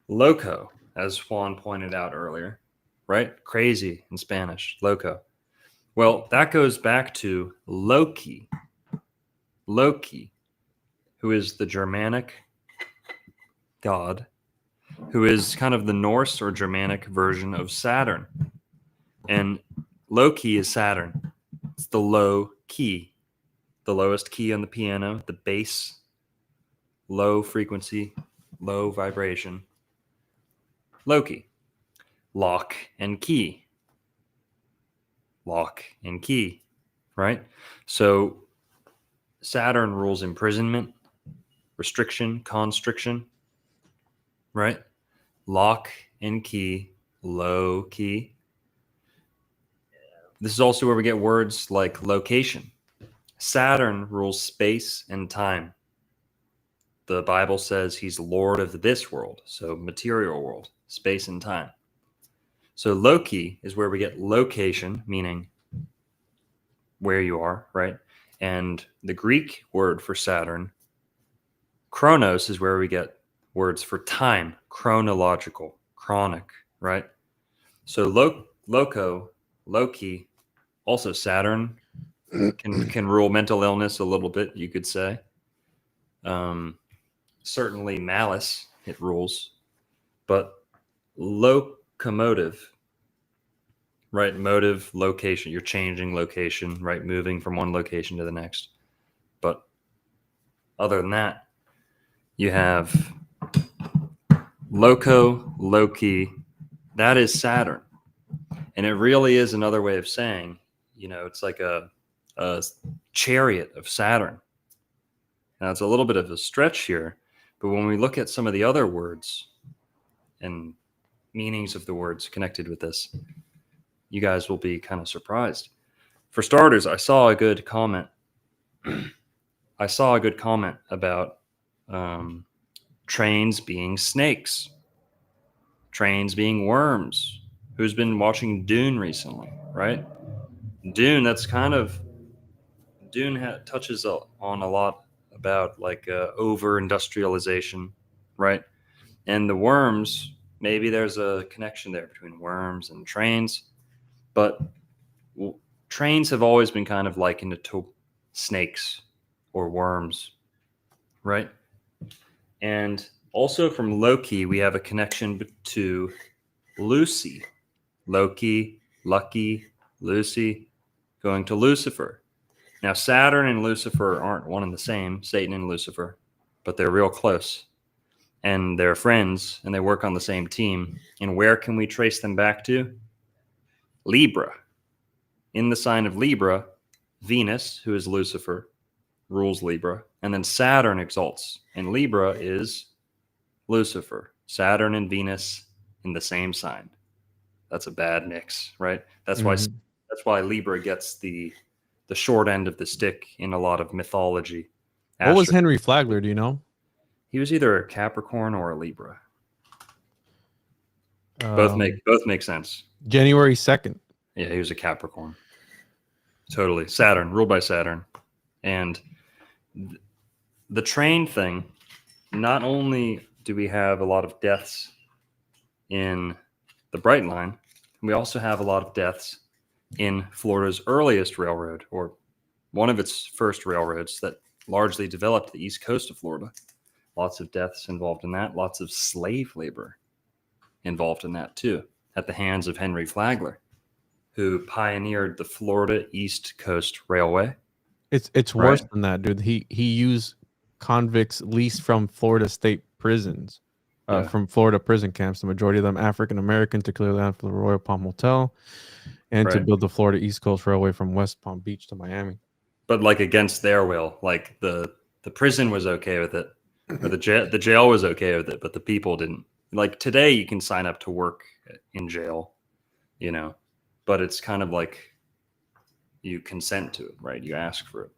Loco, as Juan pointed out earlier, right? Crazy in Spanish, loco. Well, that goes back to Loki. Loki, who is the Germanic god, who is kind of the Norse or Germanic version of Saturn. And Loki is Saturn. It's the low key, the lowest key on the piano, the bass, low frequency, low vibration. Loki. Lock and key. Lock and key, right? So Saturn rules imprisonment, restriction, constriction, right? Lock and key, low key. This is also where we get words like location. Saturn rules space and time. The Bible says he's Lord of this world, so material world, space and time. So Loki is where we get location, meaning where you are, right? And the Greek word for Saturn, chronos, is where we get words for time, chronological, chronic, right? So loco, Loki, also Saturn can rule mental illness a little bit, you could say. Certainly malice, it rules. But locomotive, right? Motive, location. You're changing location, right? Moving from one location to the next. But other than that, you have loco, Loki. That is Saturn. And it really is another way of saying, you know, it's like a chariot of Saturn. Now, it's a little bit of a stretch here, but when we look at some of the other words and meanings of the words connected with this, you guys will be kind of surprised. For starters, I saw a good comment. About trains being snakes, trains being worms. Who's been watching Dune recently, right? Dune, touches on a lot about like over industrialization, right? And the worms, maybe there's a connection there between worms and trains, but trains have always been kind of likened to snakes or worms, right? And also from Loki, we have a connection to Lucy. Loki, Lucky, Lucy, going to Lucifer. Now, Saturn and Lucifer aren't one and the same, Satan and Lucifer, but they're real close. And they're friends, and they work on the same team. And where can we trace them back to? Libra. In the sign of Libra, Venus, who is Lucifer, rules Libra. And then Saturn exalts. And Libra is Lucifer. Saturn and Venus in the same sign. That's a bad mix, right? That's why Libra gets the short end of the stick in a lot of mythology. What was Henry Flagler? Do you know? He was either a Capricorn or a Libra. Both make sense. January 2nd. Yeah, he was a Capricorn. Totally. Saturn, ruled by Saturn. And the train thing, not only do we have a lot of deaths in the Brightline, we also have a lot of deaths in Florida's earliest railroad, or one of its first railroads that largely developed the east coast of Florida. Lots of deaths involved in that. Lots of slave labor involved in that too, at the hands of Henry Flagler, who pioneered the Florida East Coast Railway. It's worse than that, dude. He used convicts leased from Florida state prisons, from Florida prison camps. The majority of them African American, to clear land for the Royal Palm Hotel, and to build the Florida East Coast Railway from West Palm Beach to Miami. But like against their will, like the prison was okay with it, or the jail was okay with it, but the people didn't. Like today, you can sign up to work in jail, you know, but it's kind of like you consent to it, right? You ask for it.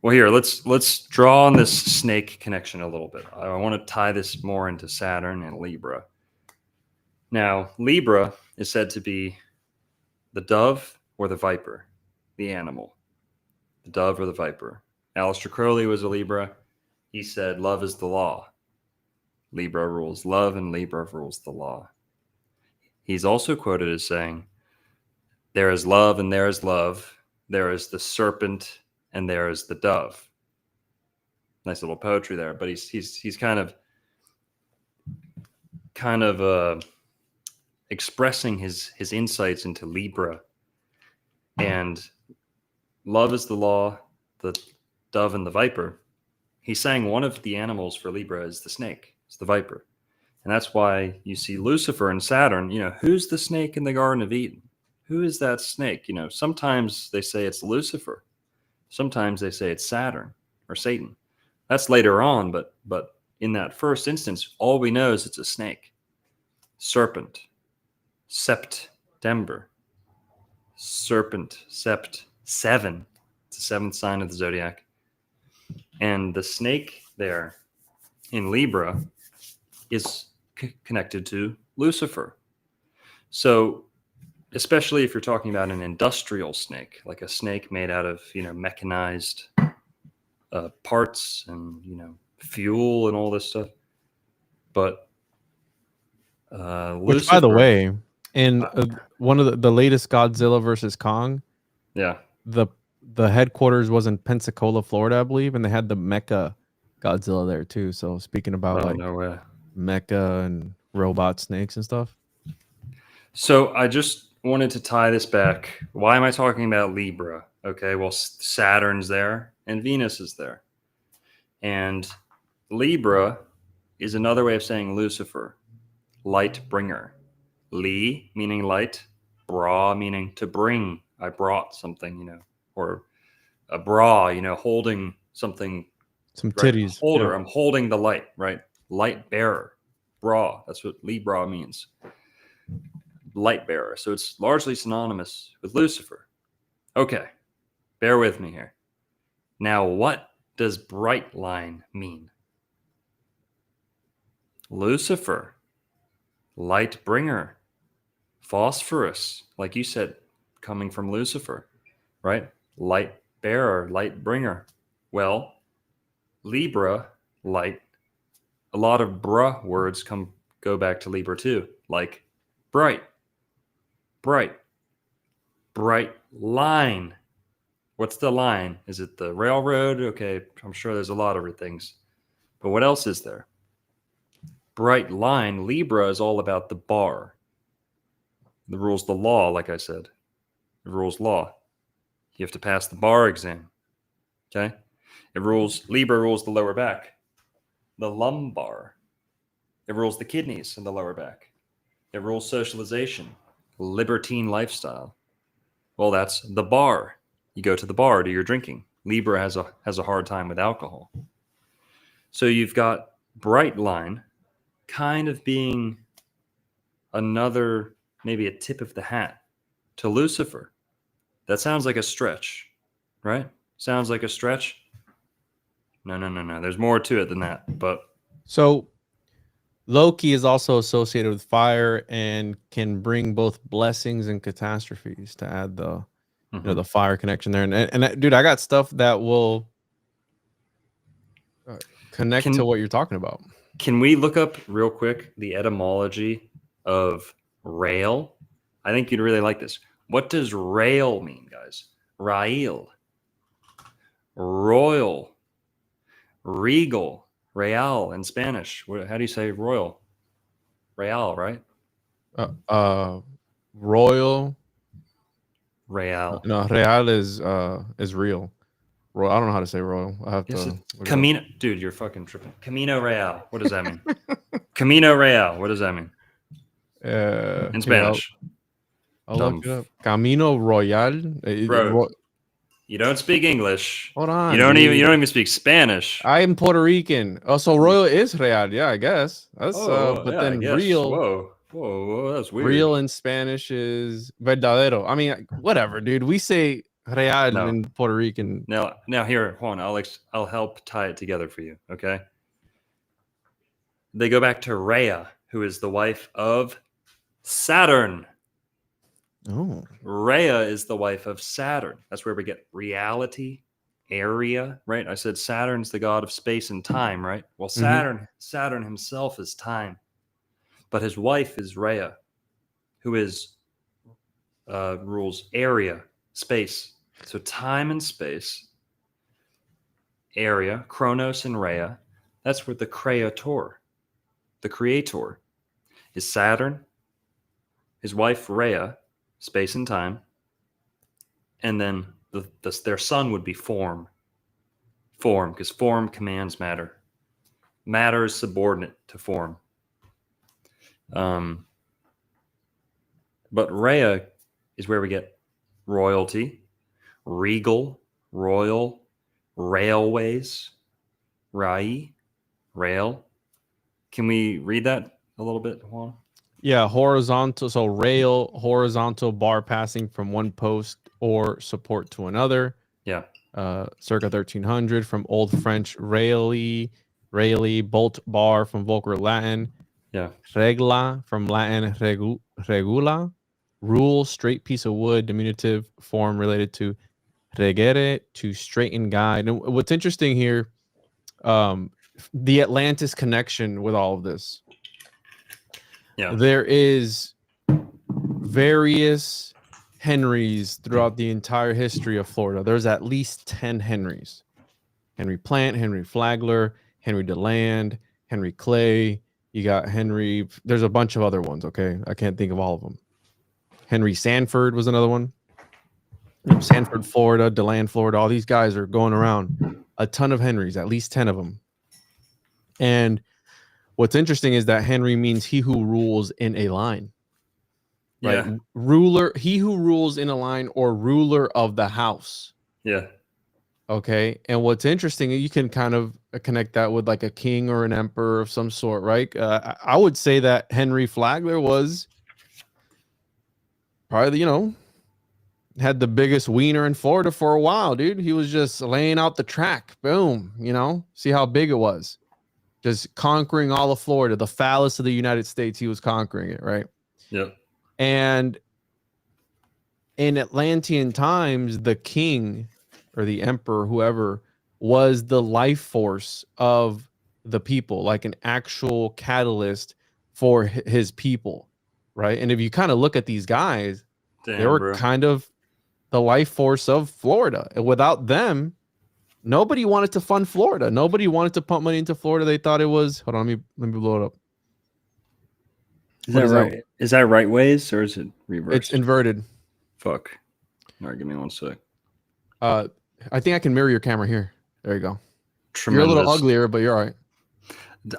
Well, here, let's draw on this snake connection a little bit. I want to tie this more into Saturn and Libra. Now, Libra is said to be the dove or the viper, the animal. The dove or the viper. Aleister Crowley was a Libra. He said, love is the law. Libra rules love and Libra rules the law. He's also quoted as saying, there is love and there is love. There is the serpent and there is the dove. Nice little poetry there, but he's kind of expressing his insights into Libra. And love is the law, the dove and the viper. He's saying one of the animals for Libra is the snake, it's the viper. And that's why you see Lucifer and Saturn, you know, who's the snake in the Garden of Eden? Who is that snake? You know, sometimes they say it's Lucifer. Sometimes they say it's Saturn or Satan. That's later on, but in that first instance, all we know is it's a snake. Serpent, September. Serpent, sept, 7. It's the 7th sign of the zodiac. And the snake there in Libra is connected to Lucifer. So especially if you're talking about an industrial snake, like a snake made out of, you know, mechanized parts and, you know, fuel and all this stuff. But which, by the way, in one of the latest Godzilla versus Kong, the headquarters was in Pensacola, Florida, I believe, and they had the Mecha Godzilla there too. So speaking about Mecha and robot snakes and stuff. So I just wanted to tie this back. Why am I talking about Libra? Okay, well, Saturn's there and Venus is there. And Libra is another way of saying Lucifer, light bringer. Li meaning light, bra meaning to bring. I brought something, you know, or a bra, you know, holding something. Some titties. Holder, I'm holding the light, right? Light bearer, bra. That's what Libra means. Light bearer. So it's largely synonymous with Lucifer. Okay, bear with me here. Now, what does Brightline mean? Lucifer, light bringer, phosphorus, like you said, coming from Lucifer, right? Light bearer, light bringer. Well, Libra, light. A lot of bra words go back to Libra too, like bright, bright line. What's the line? Is it the railroad? Okay, I'm sure there's a lot of things. But what else is there? Bright line. Libra is all about the bar. The rules the law, like I said. It rules law. You have to pass the bar exam. Okay? Libra rules the lower back. The lumbar. It rules the kidneys and the lower back. It rules socialization. Libertine lifestyle. Well, that's the bar. You go to the bar, do your drinking. Libra has a hard time with alcohol. So you've got Brightline kind of being another, maybe a tip of the hat to Lucifer. That sounds like a stretch, right? Sounds like a stretch. No. There's more to it than that. But so Loki is also associated with fire and can bring both blessings and catastrophes, to add the you know, the fire connection there. And dude, I got stuff that will connect to what you're talking about. Can we look up real quick the etymology of rail? I think you'd really like this. What does rail mean, guys? Rail. Royal. Regal. Real in Spanish. How do you say royal? Real, right? Royal. Real. No, real is real. I don't know how to say royal. I have to. Camino, dude, you're fucking tripping. Camino Real. What does that mean? Camino Real. What does that mean? In Spanish. I'll look it up. Camino Royal. Bro, you don't speak English. Hold on. You don't even speak Spanish. I'm Puerto Rican. Oh, so royal is real. Yeah, I guess. That's but yeah, then real. Whoa, that's weird. Real in Spanish is verdadero. I mean, whatever, dude. We say real in Puerto Rican. Now here, hold on. I'll help tie it together for you. Okay. They go back to Rhea, who is the wife of Saturn. Oh. Rhea is the wife of Saturn. That's where we get reality, area, right? I said Saturn's the god of space and time, right? Well, Saturn himself is time, but his wife is Rhea, who is rules area, space. So time and space, area, Chronos and Rhea. That's where the creator is Saturn, his wife Rhea, space and time, and then their son would be form, because form commands matter. Matter is subordinate to form. But Rhea is where we get royalty, regal, royal, railways, rail. Can we read that a little bit, Juan? Yeah, horizontal. So rail, horizontal bar passing from one post or support to another. Yeah. Circa 1300 from Old French raili, bolt bar from Vulgar Latin. Yeah. Regla from Latin regula, rule, straight piece of wood, diminutive form related to regere, to straighten, guide. And what's interesting here, the Atlantis connection with all of this. Yeah. There is various Henrys throughout the entire history of Florida. There's at least 10 Henrys. Henry Plant, Henry Flagler, Henry DeLand, Henry Clay. You got Henry. There's a bunch of other ones, okay? I can't think of all of them. Henry Sanford was another one. Sanford, Florida, DeLand, Florida. All these guys are going around. A ton of Henrys, at least 10 of them. And what's interesting is that Henry means he who rules in a line. Right? Yeah. Ruler, he who rules in a line, or ruler of the house. Yeah. Okay. And what's interesting, you can kind of connect that with like a king or an emperor of some sort, right? I would say that Henry Flagler was probably, had the biggest wiener in Florida for a while, dude. He was just laying out the track. Boom. See how big it was. Just conquering all of Florida, the phallus of the United States. He was conquering it, right? Yep. And in Atlantean times, the king or the emperor, whoever, was the life force of the people, like an actual catalyst for his people, right? And if you kind of look at these guys, they were kind of the life force of Florida. And without them, nobody wanted to fund Florida. Nobody wanted to pump money into Florida. They thought it was. Hold on, let me blow it up. Is that right? Is that right ways or is it reversed? It's inverted. Fuck. All right, give me 1 sec. I think I can mirror your camera here. There you go. Tremendous. You're a little uglier, but you're all right.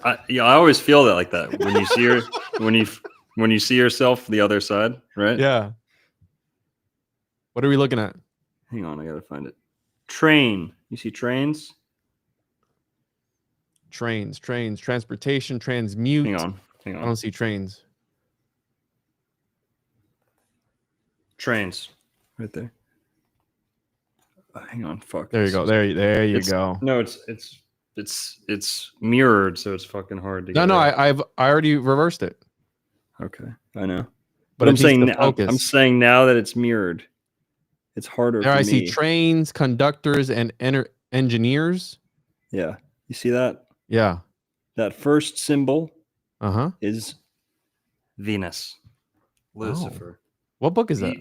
I always feel that like that when you see your when you see yourself the other side, right? Yeah. What are we looking at? Hang on, I gotta find it. Train. You see trains? Trains, transportation, transmute. Hang on. I don't see trains. Trains. Right there. Hang on. Fuck. There you go. There you go. No, it's mirrored, so it's fucking hard to get. No, I already reversed it. Okay, I know. But I'm saying now that it's mirrored, it's harder. There I see trains, conductors, and engineers. Yeah. You see that? Yeah. That first symbol Uh-huh. is Venus. Lucifer. Oh. What book is that?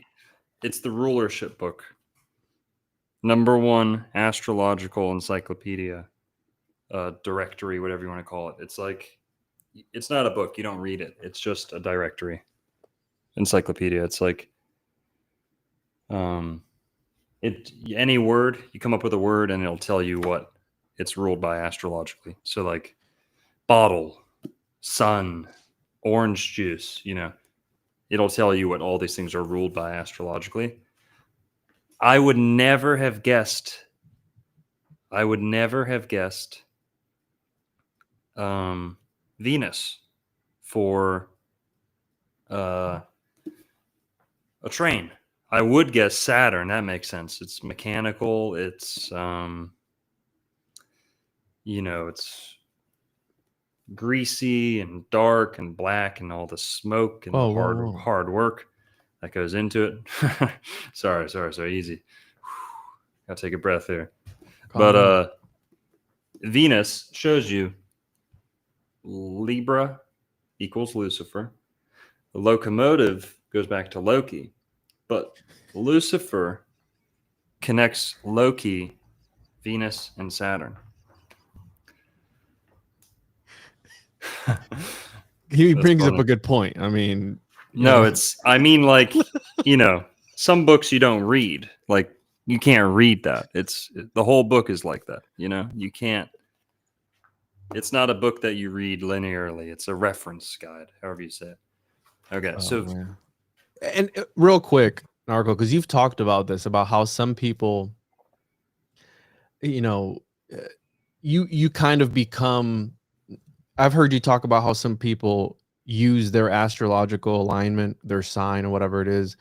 It's the rulership book. #1 astrological encyclopedia, directory, whatever you want to call it. It's like, it's not a book. You don't read it. It's just a directory, encyclopedia. It's like, any word, you come up with a word and it'll tell you what it's ruled by astrologically. So like bottle, sun, orange juice, it'll tell you what all these things are ruled by astrologically. I would never have guessed Venus for a train. I would guess Saturn. That makes sense. It's mechanical. It's it's greasy and dark and black and all the smoke and the hard work that goes into it. sorry, easy. Gotta take a breath here. But Venus shows you Libra equals Lucifer. The locomotive goes back to Loki, but Lucifer connects Loki, Venus, and Saturn. He brings up a good point. I mean, some books you don't read. Like, you can't read that. The whole book is like that. You can't. It's not a book that you read linearly. It's a reference guide, however you say it. Okay, and real quick, Narco, because you've talked about this, about how some people, you kind of become. I've heard you talk about how some people use their astrological alignment, their sign or whatever it is,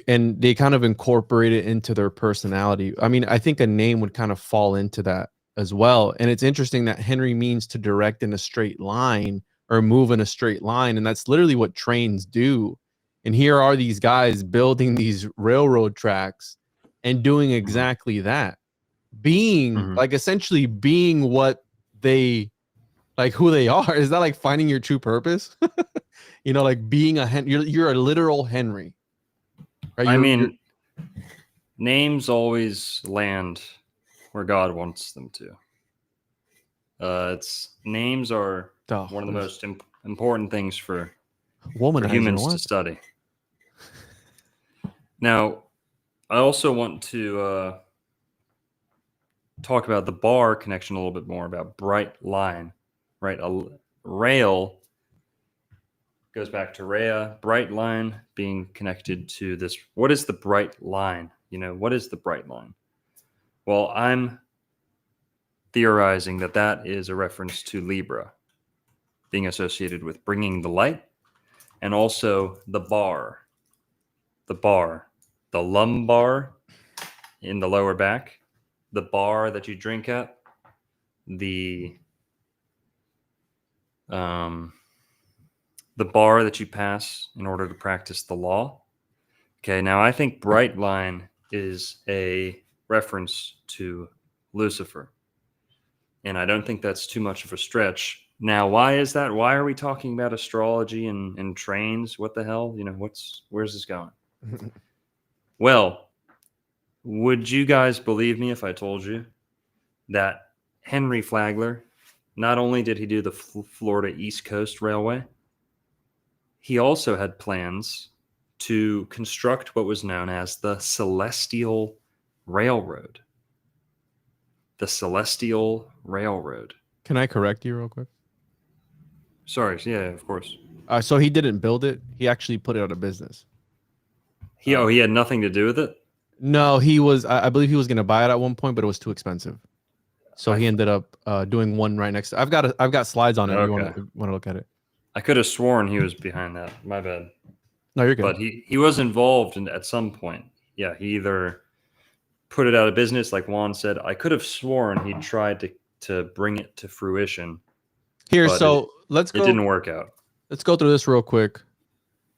and they kind of incorporate it into their personality. I mean, I think a name would kind of fall into that as well. And it's interesting that Henry means to direct in a straight line or move in a straight line. And that's literally what trains do. And here are these guys building these railroad tracks and doing exactly that, being essentially being what they, like who they are. Is that like finding your true purpose? Like being you're a literal Henry. Right? Names always land where God wants them to. Names are one of the most important things for humans to study. Now, I also want to talk about the bar connection a little bit more, about Brightline, right? A rail goes back to Rhea, Brightline being connected to this. What is the bright line? What is the bright line? Well, I'm theorizing that is a reference to Libra being associated with bringing the light, and also the bar, the lumbar in the lower back, the bar that you drink at, the bar that you pass in order to practice the law. Okay, now I think Brightline is a reference to Lucifer. And I don't think that's too much of a stretch. Now, why is that? Why are we talking about astrology and trains? What the hell? Where's this going? Well, would you guys believe me if I told you that Henry Flagler, not only did he do the Florida East Coast Railway, he also had plans to construct what was known as the Celestial Railroad. The Celestial Railroad. Can I correct you real quick? Sorry, yeah, of course. So he didn't build it. He actually put it out of business. He had nothing to do with it? No, he was. I believe he was going to buy it at one point, but it was too expensive. So he ended up doing one right next to. I've got slides on it. Okay. If you want to look at it. I could have sworn he was behind that. My bad. No, you're good. But he was involved at some point. Yeah, he either put it out of business, like Juan said. I could have sworn he tried to bring it to fruition. Here, so let's go. It didn't work out. Let's go through this real quick.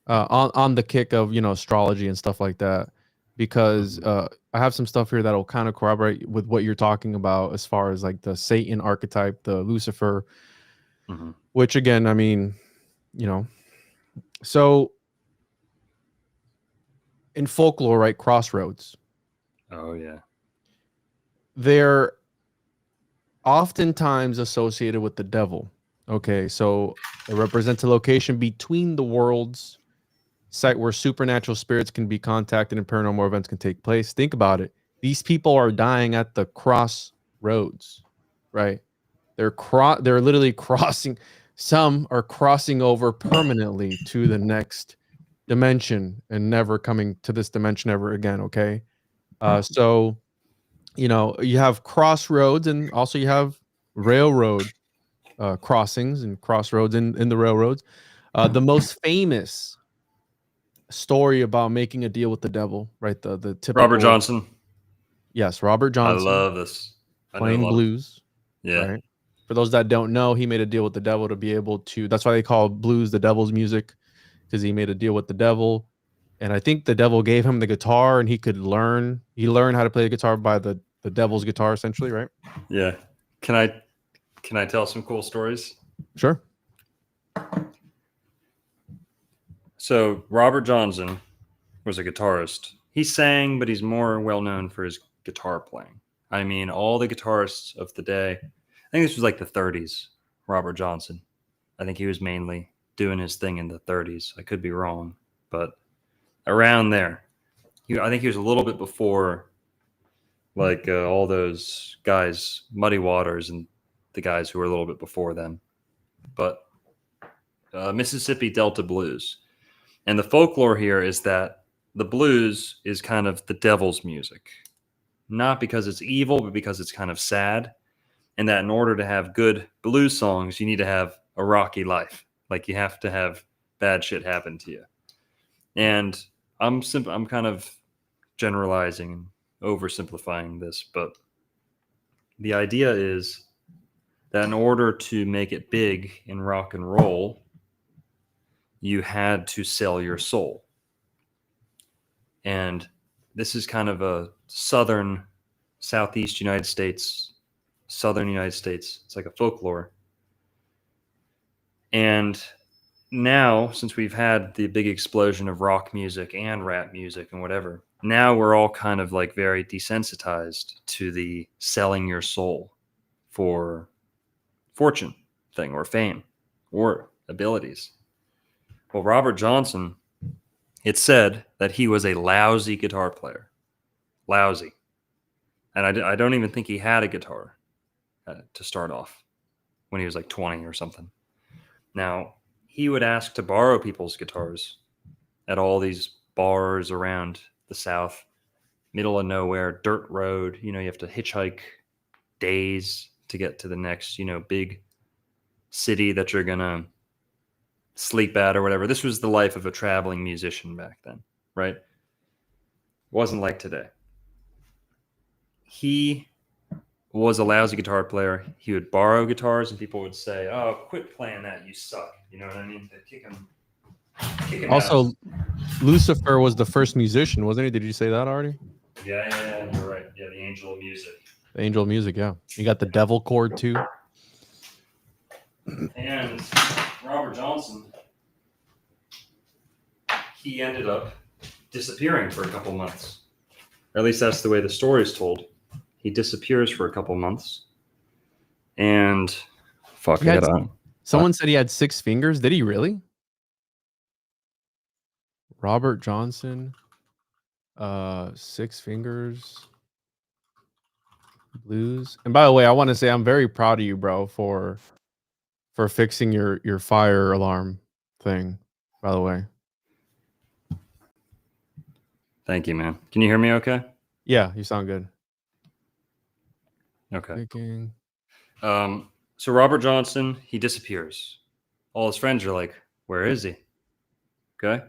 On the kick of astrology and stuff like that, because I have some stuff here that'll kind of corroborate with what you're talking about as far as like the Satan archetype, the Lucifer, which again, I mean, so in folklore, right? Crossroads. Oh yeah. They're oftentimes associated with the devil. Okay, so it represents a location between the worlds, site where supernatural spirits can be contacted and paranormal events can take place. Think about it. These people are dying at the crossroads, right? They're literally crossing. Some are crossing over permanently to the next dimension and never coming to this dimension ever again. Okay, so you have crossroads and also you have railroad crossings and crossroads in the railroads. The most famous story about making a deal with the devil, right? The typical Robert Johnson. Yes, Robert I Johnson love this. I know a playing lot blues. yeah. Right. For those that don't know, he made a deal with the devil to be able to. That's why they call blues the devil's music, because he made a deal with the devil, and I think the devil gave him the guitar, and he could learn. He learned how to play the guitar by the devil's guitar, essentially, right? Yeah. Can I tell some cool stories? Sure. So Robert Johnson was a guitarist. He sang, but he's more well known for his guitar playing. I mean, all the guitarists of the day. I think this was like the 30s. Robert Johnson. I think he was mainly doing his thing in the 30s. I could be wrong, but around there. I think he was a little bit before, like all those guys, Muddy Waters, and the guys who were a little bit before them. But Mississippi Delta blues. And the folklore here is that the blues is kind of the devil's music. Not because it's evil, but because it's kind of sad. And that in order to have good blues songs, you need to have a rocky life. Like you have to have bad shit happen to you. And I'm kind of generalizing and oversimplifying this, but the idea is that in order to make it big in rock and roll, you had to sell your soul. And this is kind of a southeast United States, southern United States. It's like a folklore. And now, since we've had the big explosion of rock music and rap music and whatever, now we're all kind of like very desensitized to the selling your soul for fortune thing or fame or abilities. Well, Robert Johnson, it said that he was a lousy guitar player. Lousy. And I don't even think he had a guitar to start off when he was like 20 or something. Now, he would ask to borrow people's guitars at all these bars around the South, middle of nowhere, dirt road. You have to hitchhike days to get to the next, big city that you're going to sleep at or whatever. This was the life of a traveling musician back then, right? It wasn't like today. He was a lousy guitar player. He would borrow guitars and people would say, "Oh, quit playing that, you suck." You know what I mean? They'd kick him Also, out. Lucifer was the first musician, wasn't he? Did you say that already? Yeah, you're right. Yeah, the angel of music. The angel of music, yeah. You got the devil chord too. And Robert Johnson, he ended up disappearing for a couple months. Or at least that's the way the story is told. He disappears for a couple months. And someone said he had 6 fingers. Did he really? Robert Johnson, 6 fingers, blues. And by the way, I want to say I'm very proud of you, bro, for fixing your fire alarm thing. By the way, thank you, man. Can you hear me okay? Yeah, you sound good. Okay. Thinking. So Robert Johnson, he disappears. All his friends are like, "Where is he?" Okay.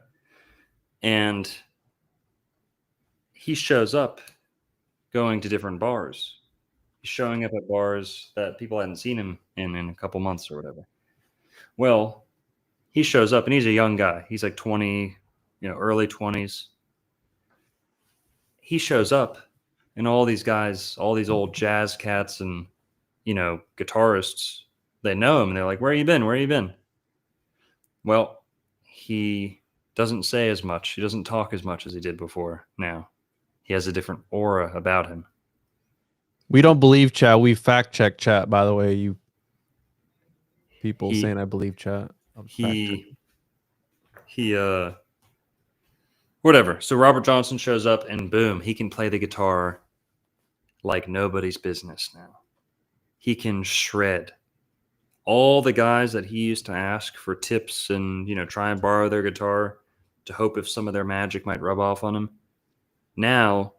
And he shows up going to different bars. He's showing up at bars that people hadn't seen him in a couple months or whatever. Well, he shows up and he's a young guy. He's like 20, early 20s. He shows up and all these guys, all these old jazz cats and, guitarists, they know him and they're like, "Where you been? Where you been?" Well, he Doesn't say as much. He doesn't talk as much as he did before now. He has a different aura about him. We don't believe chat. We fact check chat, by the way. You people saying I believe chat. Whatever. So Robert Johnson shows up and boom, he can play the guitar like nobody's business now. He can shred. All the guys that he used to ask for tips and, try and borrow their guitar to hope if some of their magic might rub off on him. Now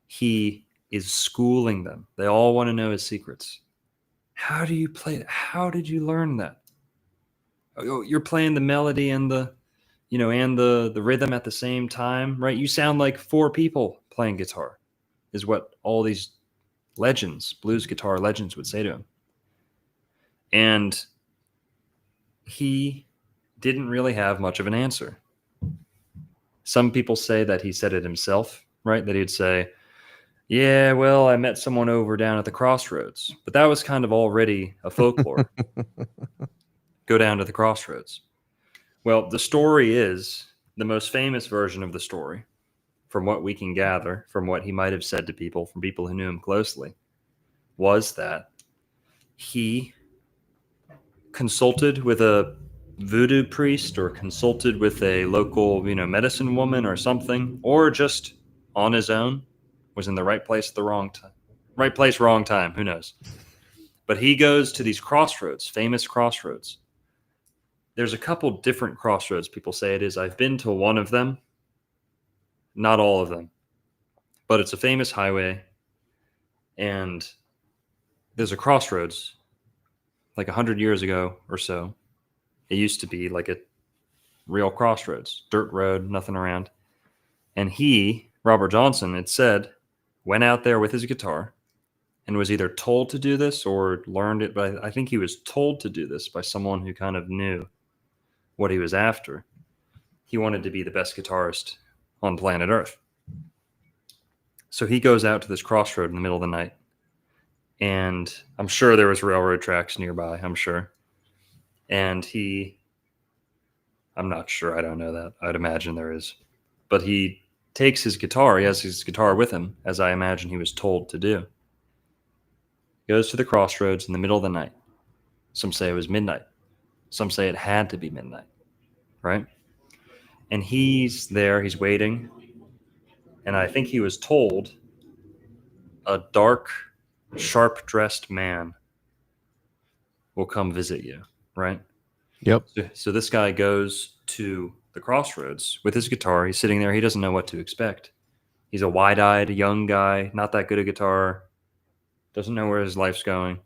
he is schooling them. They all want to know his secrets. How do you play that? How did you learn that? Oh, you're playing the melody and the rhythm at the same time, right? You sound like four people playing guitar, is what all these legends, blues guitar legends, would say to him. And he didn't really have much of an answer. Some people say that he said it himself, right? That he'd say, yeah, well, I met someone over down at the Crossroads. But that was kind of already a folklore. Go down to the Crossroads. Well, the story is, the most famous version of the story, from what we can gather, from what he might have said to people, from people who knew him closely, was that he consulted with a voodoo priest or consulted with a local, medicine woman or something, or just on his own, was in the right place at the wrong time. Right place, wrong time, who knows? But he goes to these crossroads, famous crossroads. There's a couple different crossroads, people say it is. I've been to one of them, not all of them, but it's a famous highway, and there's a crossroads like 100 years ago or so. It used to be like a real crossroads, dirt road, nothing around. And he, Robert Johnson, it said, went out there with his guitar and was either told to do this or learned it. But I think he was told to do this by someone who kind of knew what he was after. He wanted to be the best guitarist on planet Earth. So he goes out to this crossroad in the middle of the night. And I'm sure there was railroad tracks nearby, I'm sure. And I'm not sure, I don't know that. I'd imagine there is. But he takes his guitar, he has his guitar with him, as I imagine he was told to do. Goes to the crossroads in the middle of the night. Some say it was midnight. Some say it had to be midnight, right? And he's there, he's waiting. And I think he was told a dark, sharp-dressed man will come visit you, right? Yep. So this guy goes to the crossroads with his guitar. He's sitting there. He doesn't know what to expect. He's a wide-eyed young guy, not that good at guitar, doesn't know where his life's going,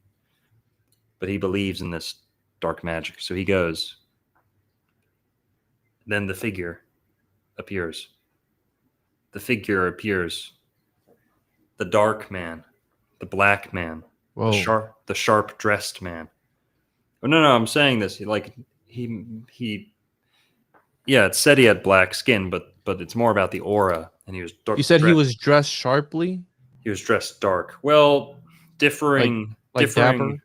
but he believes in this dark magic. So he goes. Then the figure appears. The figure appears. The dark man, the black man, the sharp dressed man. Oh, no, I'm saying this. It said he had black skin, but it's more about the aura. And he was dark. You said he was dressed sharply? He was dressed dark. Well, differing dapper?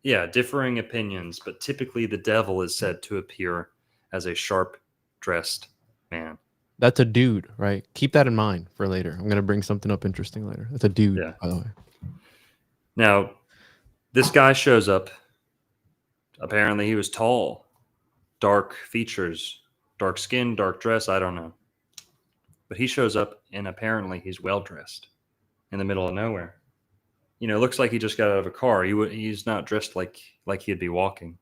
Yeah, differing opinions, but typically the devil is said to appear as a sharp dressed man. That's a dude, right? Keep that in mind for later. I'm going to bring something up interesting later. That's a dude, by the way. Now, this guy shows up. Apparently he was tall, dark features, dark skin, dark dress. I don't know. But he shows up and apparently he's well dressed in the middle of nowhere. Looks like he just got out of a car. He's not dressed like he'd be walking,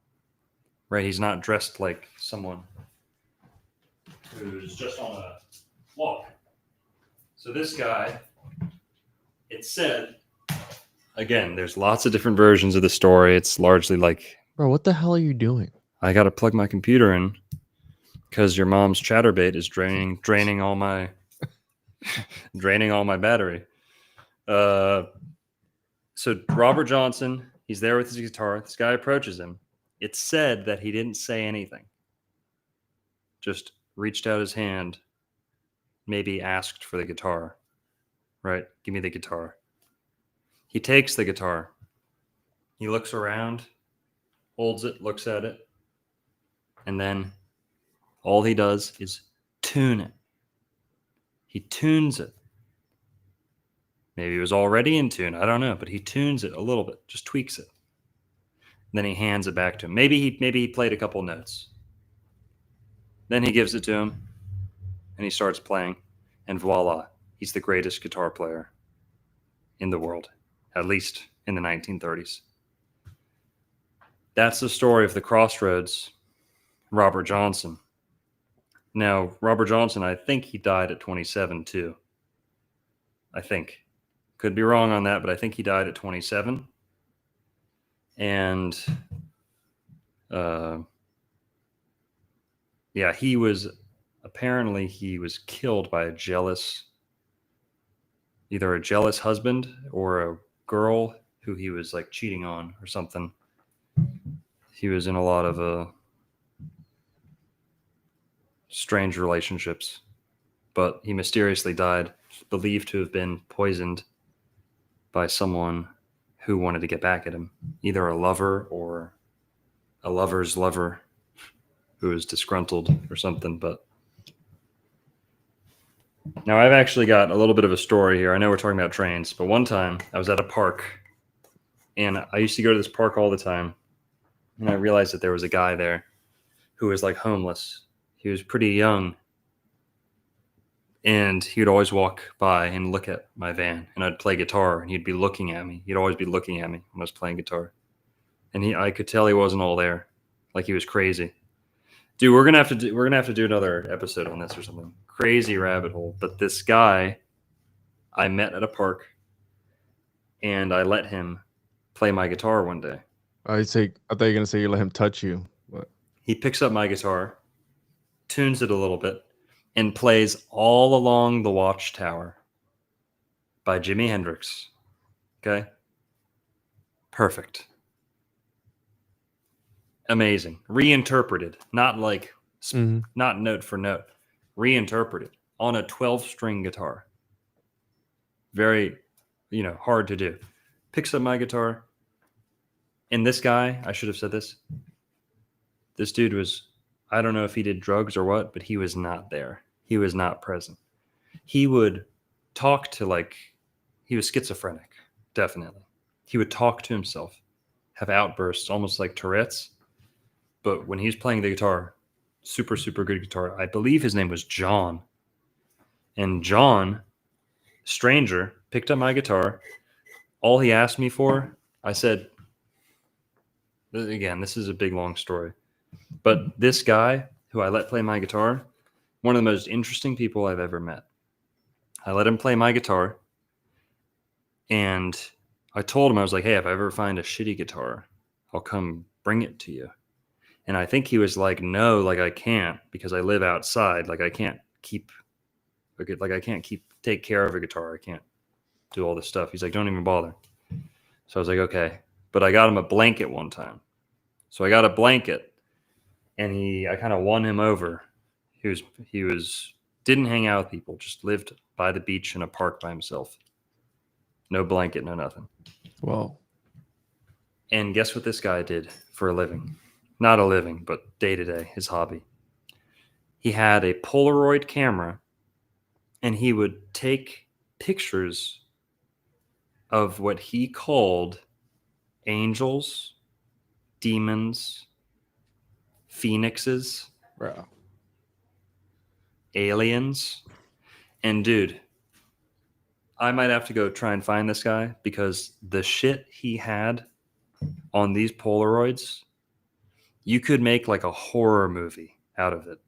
right? He's not dressed like someone who's just on a walk. So this guy, it said, again, there's lots of different versions of the story. It's largely like, bro, what the hell are you doing? I got to plug my computer in because your mom's chatterbait is draining all my battery. So Robert Johnson, he's there with his guitar. This guy approaches him. It's said that he didn't say anything. Just reached out his hand, maybe asked for the guitar. Right? Give me the guitar. He takes the guitar. He looks around, holds it, looks at it, and then all he does is tune it. He tunes it. Maybe he was already in tune. I don't know, but he tunes it a little bit, just tweaks it. Then he hands it back to him. Maybe he played a couple notes. Then he gives it to him, and he starts playing, and voila, he's the greatest guitar player in the world, at least in the 1930s. That's the story of the Crossroads, Robert Johnson. Now, Robert Johnson, I think he died at 27 too. I think. Could be wrong on that, but I think he died at 27. And yeah, he was killed by either a jealous husband or a girl who he was like cheating on or something. He was in a lot of strange relationships, but he mysteriously died, believed to have been poisoned by someone who wanted to get back at him, either a lover or a lover's lover who was disgruntled or something. But now I've actually got a little bit of a story here. I know we're talking about trains, but one time I was at a park, and I used to go to this park all the time, and I realized that there was a guy there who was like homeless. He was pretty young, and he would always walk by and look at my van, and I'd play guitar, and he'd be looking at me. He'd always be looking at me when I was playing guitar, and I could tell he wasn't all there, like he was crazy. Dude, we're gonna have to do another episode on this or something. Crazy rabbit hole. But this guy I met at a park, and I let him play my guitar one day. I thought you were gonna say you let him touch you. But He picks up my guitar, tunes it a little bit, and plays All Along the Watchtower by Jimi Hendrix. Okay? Perfect. Amazing. Reinterpreted. Not like, not note for note. Reinterpreted on a 12-string guitar. Very, hard to do. Picks up my guitar. And this guy, I should have said this. This dude was, I don't know if he did drugs or what, but he was not there. He was not present. He would talk to he was schizophrenic, definitely. He would talk to himself, have outbursts, almost like Tourette's. But when he was playing the guitar, super, super good guitar, I believe his name was John. And John, stranger, picked up my guitar. All he asked me for, I said, again, this is a big, long story. But this guy who I let play my guitar, one of the most interesting people I've ever met. I let him play my guitar, and I told him, I was like, hey, if I ever find a shitty guitar, I'll come bring it to you. And I think he was like, no, I can't, because I live outside. I can't take care of a guitar. I can't do all this stuff. He's like, don't even bother. So I was like, okay. But I got him a blanket one time. So I got a blanket, and I kind of won him over. He didn't hang out with people, just lived by the beach in a park by himself. No blanket, no nothing. Wow. And guess what this guy did for a living? Not a living, but day to day, his hobby. He had a Polaroid camera, and he would take pictures of what he called angels, demons, phoenixes, Bro. aliens. And dude, I might have to go try and find this guy, because the shit he had on these Polaroids, you could make a horror movie out of it.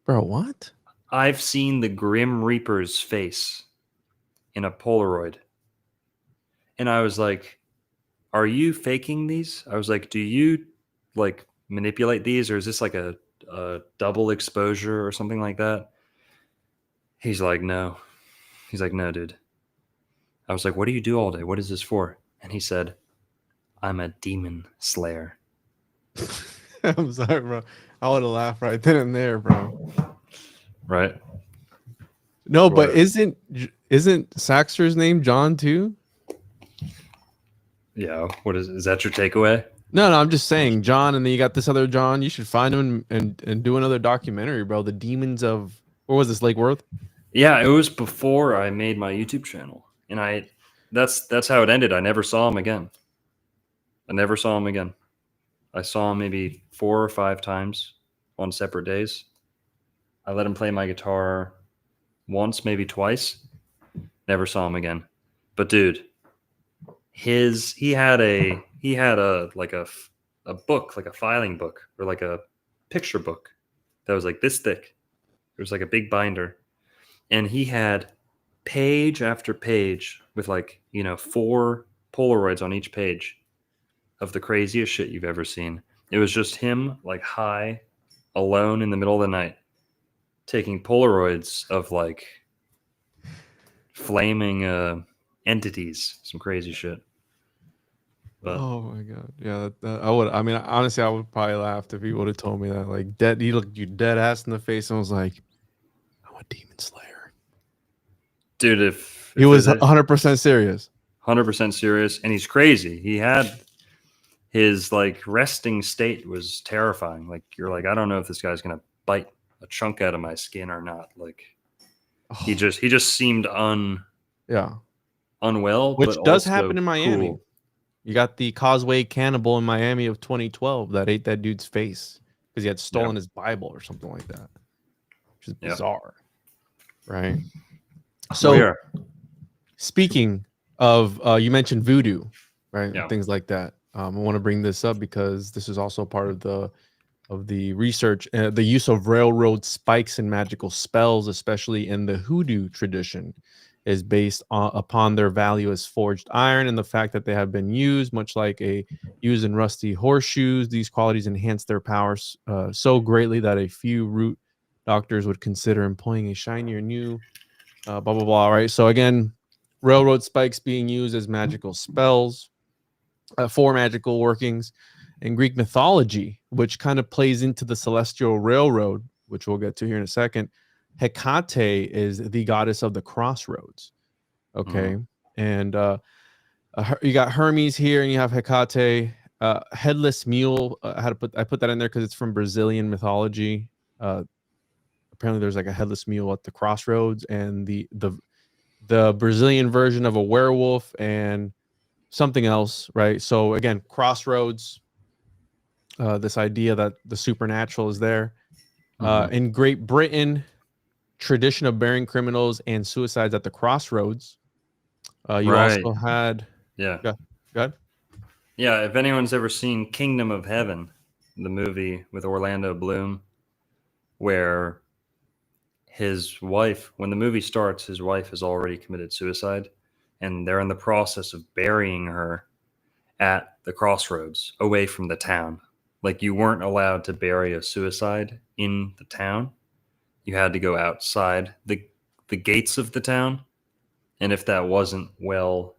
Bro, what? I've seen the Grim Reaper's face in a Polaroid. And I was like, are you faking these? I was like, do you manipulate these, or is this a double exposure or something like that? He's like, no. He's like, no, dude. I was like, what do you do all day? What is this for? And he said, I'm a demon slayer. I'm sorry, bro. I would have laughed right then and there, bro. Right? No, but isn't Saxter's name John too? Yeah. What is that your takeaway? No, I'm just saying, John, and then you got this other John. You should find him and do another documentary, bro. The Demons of, where was this, Lake Worth? Yeah, it was before I made my YouTube channel, and that's how it ended. I never saw him again. I saw him maybe 4 or 5 times on separate days. I let him play my guitar once, maybe twice. Never saw him again. But dude, he had a book, like a filing book or like a picture book that was like this thick. It was like a big binder, and he had page after page with 4 Polaroids on each page of the craziest shit you've ever seen. It was just him like high, alone in the middle of the night, taking Polaroids of like flaming entities, some crazy shit. But Oh my god, yeah, I would. I mean, honestly, I would probably laugh if he would have told me that. Like, he looked you dead ass in the face and was like, "I'm a demon slayer." dude, if He was 100% serious. 100% serious, and he's crazy. He had his like resting state was terrifying. Like you're like, I don't know if this guy's gonna bite a chunk out of my skin or not. Like he just seemed unwell, which but does also happen in Miami. cool. You got the Causeway Cannibal in Miami of 2012 that ate that dude's face because he had stolen his Bible or something like that, which is bizarre, right? So, speaking of, you mentioned voodoo, right? Yeah. Things like that. I want to bring this up because this is also part of the research. The use of railroad spikes and magical spells, especially in the hoodoo tradition, is based upon their value as forged iron and the fact that they have been used, much like used in rusty horseshoes. These qualities enhance their powers so greatly that a few root doctors would consider employing a shinier new blah, blah, blah, right? So again, railroad spikes being used as magical spells for magical workings. In Greek mythology, which kind of plays into the celestial railroad, which we'll get to here in a second, Hecate is the goddess of the crossroads. Okay. And you got Hermes here, and you have Hecate. Headless mule. I put that in there because it's from Brazilian mythology. Apparently, there's like a headless mule at the crossroads, and the Brazilian version of a werewolf and something else, right? So again, crossroads. This idea that the supernatural is there. In Great Britain, tradition of burying criminals and suicides at the crossroads. You also had go ahead. Yeah, if anyone's ever seen Kingdom of Heaven, the movie with Orlando Bloom, where his wife, when the movie starts, his wife has already committed suicide, and they're in the process of burying her at the crossroads, away from the town. Like you weren't allowed to bury a suicide in the town. You had to go outside the gates of the town. And if that wasn't well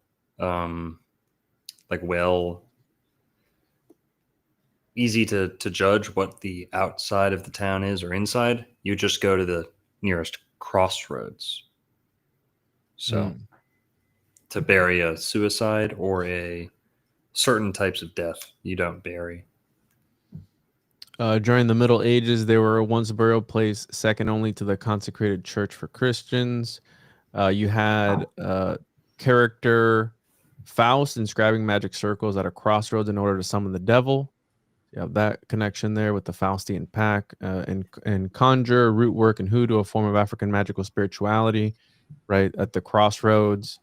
easy to judge what the outside of the town is or inside, you just go to the nearest crossroads. So to bury a suicide or a certain types of death, you don't bury. During the Middle Ages, they were once a burial place second only to the consecrated church for Christians. You had character Faust inscribing magic circles at a crossroads in order to summon the devil. You have that connection there with the Faustian pack and conjure, root work, and hoodoo, a form of African magical spirituality, right at the crossroads.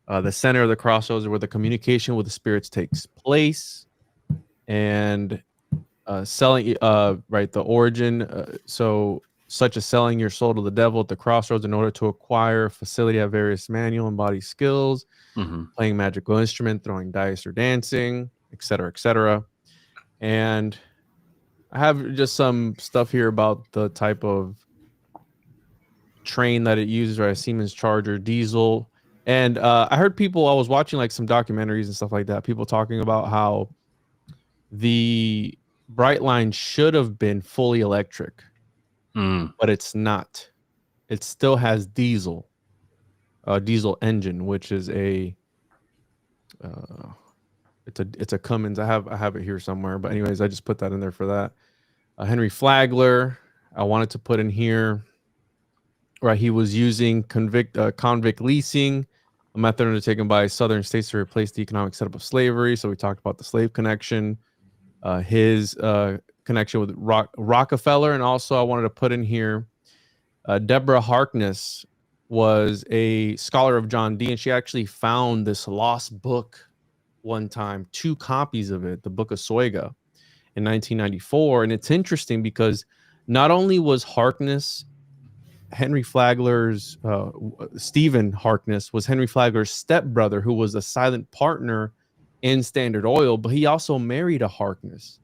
The center of the crossroads is where the communication with the spirits takes place, and selling right, the origin, so such as selling your soul to the devil at the crossroads in order to acquire a facility of various manual and body skills, playing magical instrument, throwing dice or dancing, etc., etc. And I have just some stuff here about the type of train that it uses, right? A Siemens Charger diesel. And I heard people, I was watching like some documentaries and stuff like that, people talking about how the Brightline should have been fully electric, but it's not. It still has diesel engine, which is it's a Cummins. I have it here somewhere. But anyways, I just put that in there for that. Henry Flagler, I wanted to put in here. Right, he was using convict leasing, a method undertaken by southern states to replace the economic setup of slavery. So we talked about the slave connection, his connection with Rockefeller, and also I wanted to put in here Deborah Harkness was a scholar of John Dee, and she actually found this lost book one time, 2 copies of it, the Book of Soiga, in 1994. And it's interesting because not only was Harkness Henry Flagler's Stephen Harkness was Henry Flagler's stepbrother, who was a silent partner in Standard Oil, but he also married a Harkness,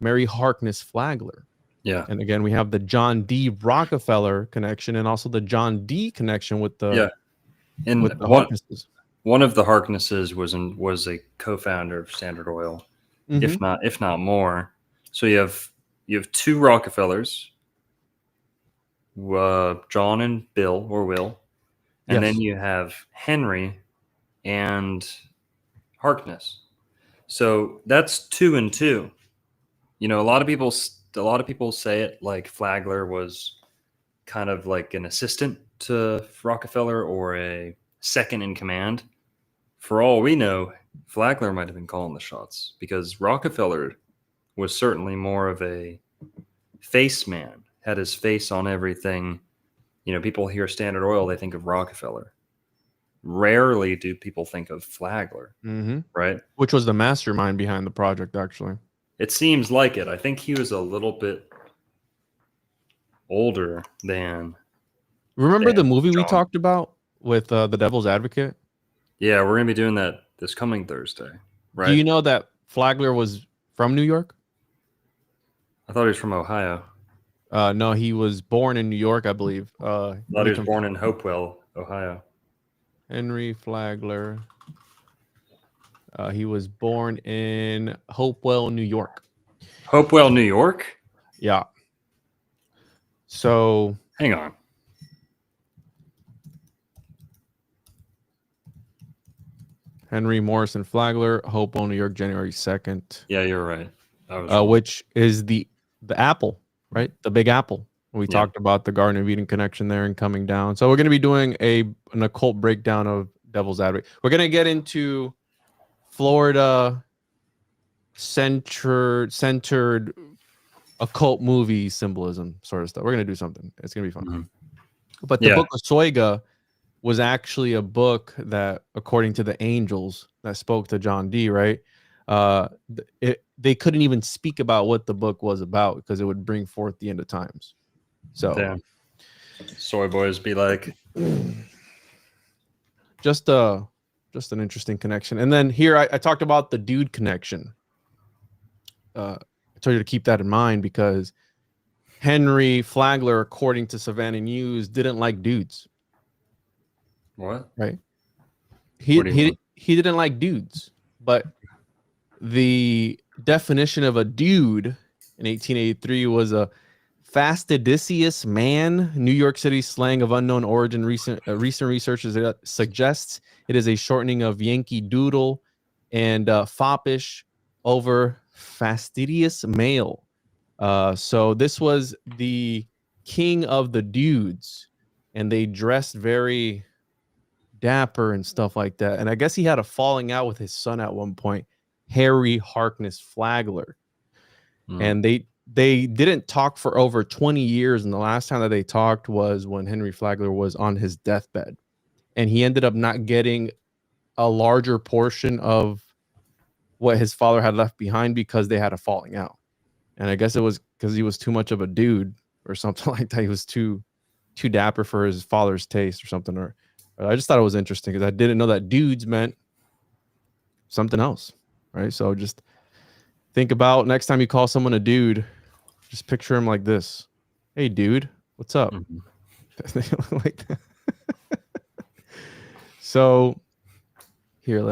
Mary Harkness Flagler. Yeah. And again, we have the John D. Rockefeller connection and also the John D. connection with the And with the Harknesses. One of the Harknesses was a co-founder of Standard Oil, if not more. So you have 2 Rockefellers, John and Bill or Will, and then you have Henry and Harkness. So that's 2 and 2. You know, a lot of people say it like Flagler was kind of like an assistant to Rockefeller or a second in command. For all we know, Flagler might have been calling the shots because Rockefeller was certainly more of a face man, had his face on everything. You know, people hear Standard Oil, they think of Rockefeller. Rarely do people think of Flagler, right? Which was the mastermind behind the project, actually. It seems like it. I think he was a little bit older than. Remember the movie we talked about with The Devil's Advocate? Yeah, we're going to be doing that this coming Thursday, right? Do you know that Flagler was from New York? I thought he was from Ohio. No, he was born in New York, I believe. I thought he was born in Hopewell, Ohio. Henry Flagler. He was born in Hopewell, New York. Hopewell, New York? Yeah. So hang on. Henry Morrison Flagler, Hopewell, New York, January 2nd. Yeah, you're right. Which is the apple, right? The Big Apple. We talked about the Garden of Eden connection there and coming down. So we're going to be doing an occult breakdown of Devil's Advocate. We're going to get into Florida centered occult movie symbolism sort of stuff. We're going to do something. It's going to be fun. But the Book of Soiga was actually a book that, according to the angels that spoke to John Dee, right? They couldn't even speak about what the book was about because it would bring forth the end of times. So soy boys be like, just an interesting connection. And then here I talked about the dude connection. I told you to keep that in mind because Henry Flagler, according to Savannah News, didn't like dudes. What? Right. He didn't like dudes, but the definition of a dude in 1883 was a fastidious man. New York City slang of unknown origin. Recent research suggests it is a shortening of Yankee Doodle and foppish over fastidious male. So this was the king of the dudes, and they dressed very dapper and stuff like that. And I guess he had a falling out with his son at one point, Harry Harkness Flagler. And they didn't talk for over 20 years. And the last time that they talked was when Henry Flagler was on his deathbed. And he ended up not getting a larger portion of what his father had left behind because they had a falling out. And I guess it was because he was too much of a dude or something like that. He was too dapper for his father's taste or something. Or I just thought it was interesting because I didn't know that dudes meant something else, right? So just think about next time you call someone a dude, just picture him like this. Hey, dude, what's up? Like that. So here,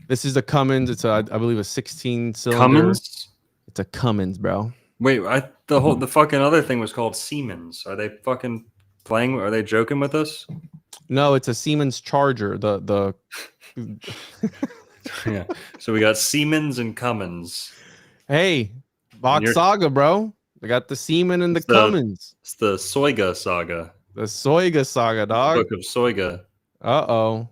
this is a Cummins. It's I believe a 16 cylinder. Cummins? It's a Cummins, bro. Wait, the fucking other thing was called Siemens. Are they fucking playing? Are they joking with us? No, it's a Siemens Charger. The Yeah. So we got Siemens and Cummins. Hey, Bach Saga, bro. I got the Seaman and the Cummins. It's the Soiga saga. The Soiga saga, dog. The Book of Soiga. Uh-oh.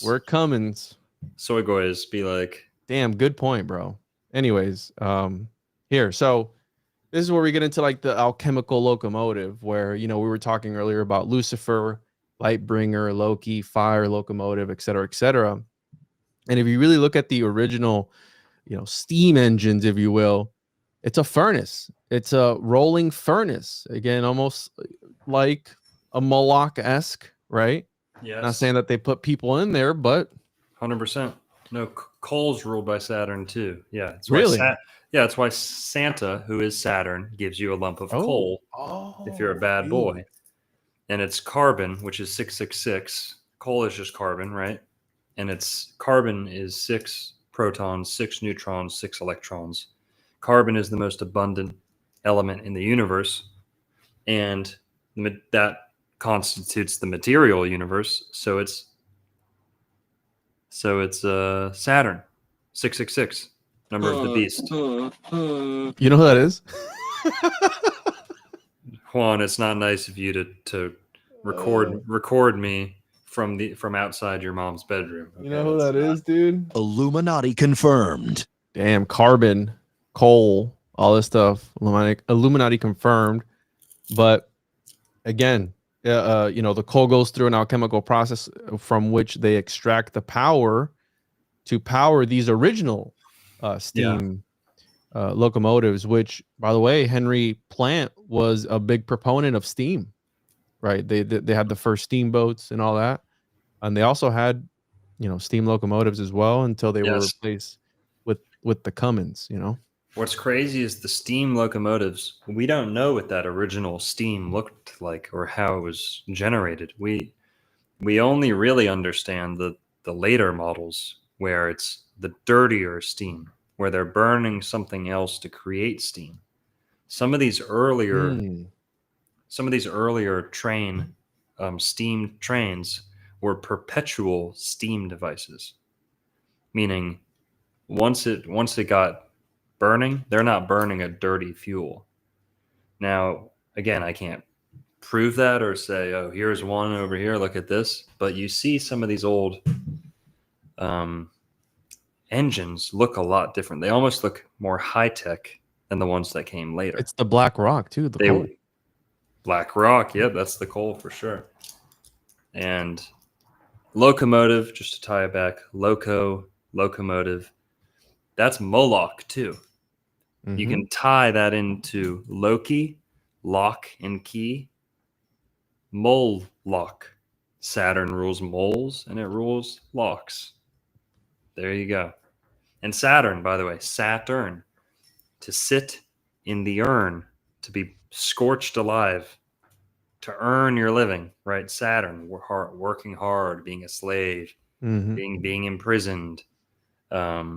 We're Cummins. Soigoys be like. Damn, good point, bro. Anyways, here. So this is where we get into like the alchemical locomotive, where, you know, we were talking earlier about Lucifer, Lightbringer, Loki, fire, locomotive, et cetera, et cetera. And if you really look at the original, you know, steam engines, if you will, it's a furnace. It's a rolling furnace. Again, almost like a Moloch-esque, right? Yes. Not saying that they put people in there, but 100%. No, coal's ruled by Saturn too. Yeah. It's really? That's why Santa, who is Saturn, gives you a lump of coal if you're a bad boy. And it's carbon, which is 666. Coal is just carbon, right? And it's carbon is 6 protons, 6 neutrons, 6 electrons. Carbon is the most abundant element in the universe, and that constitutes the material universe. So it's Saturn, 666, number of the beast. You know who that is? Juan, it's not nice of you to record me from outside your mom's bedroom. Okay? You know who that is, dude? Illuminati confirmed. Damn, carbon, coal, all this stuff. Illuminati confirmed. But again, you know, the coal goes through an alchemical process from which they extract the power to power these original steam locomotives, which, by the way, Henry Plant was a big proponent of steam, right? They had the first steamboats and all that. And they also had, you know, steam locomotives as well until they were replaced with the Cummins, you know. What's crazy is the steam locomotives. We don't know what that original steam looked like or how it was generated. We only really understand the later models where it's the dirtier steam, where they're burning something else to create steam. Some of these earlier steam trains were perpetual steam devices, meaning once it got burning, they're not burning a dirty fuel. Now, again, I can't prove that or say, oh, here's one over here, look at this. But you see some of these old engines look a lot different. They almost look more high-tech than the ones that came later. It's the black rock, too. Black rock, yeah, that's the coal for sure. And locomotive, just to tie it back, locomotive, that's Moloch, too. Mm-hmm. You can tie that into Loki, lock and key, Moloch. Saturn rules moles and it rules locks. There you go. And Saturn, by the way, Saturn, to sit in the urn, to be scorched alive, to earn your living, right? Saturn, working hard, being a slave, being imprisoned. Yeah.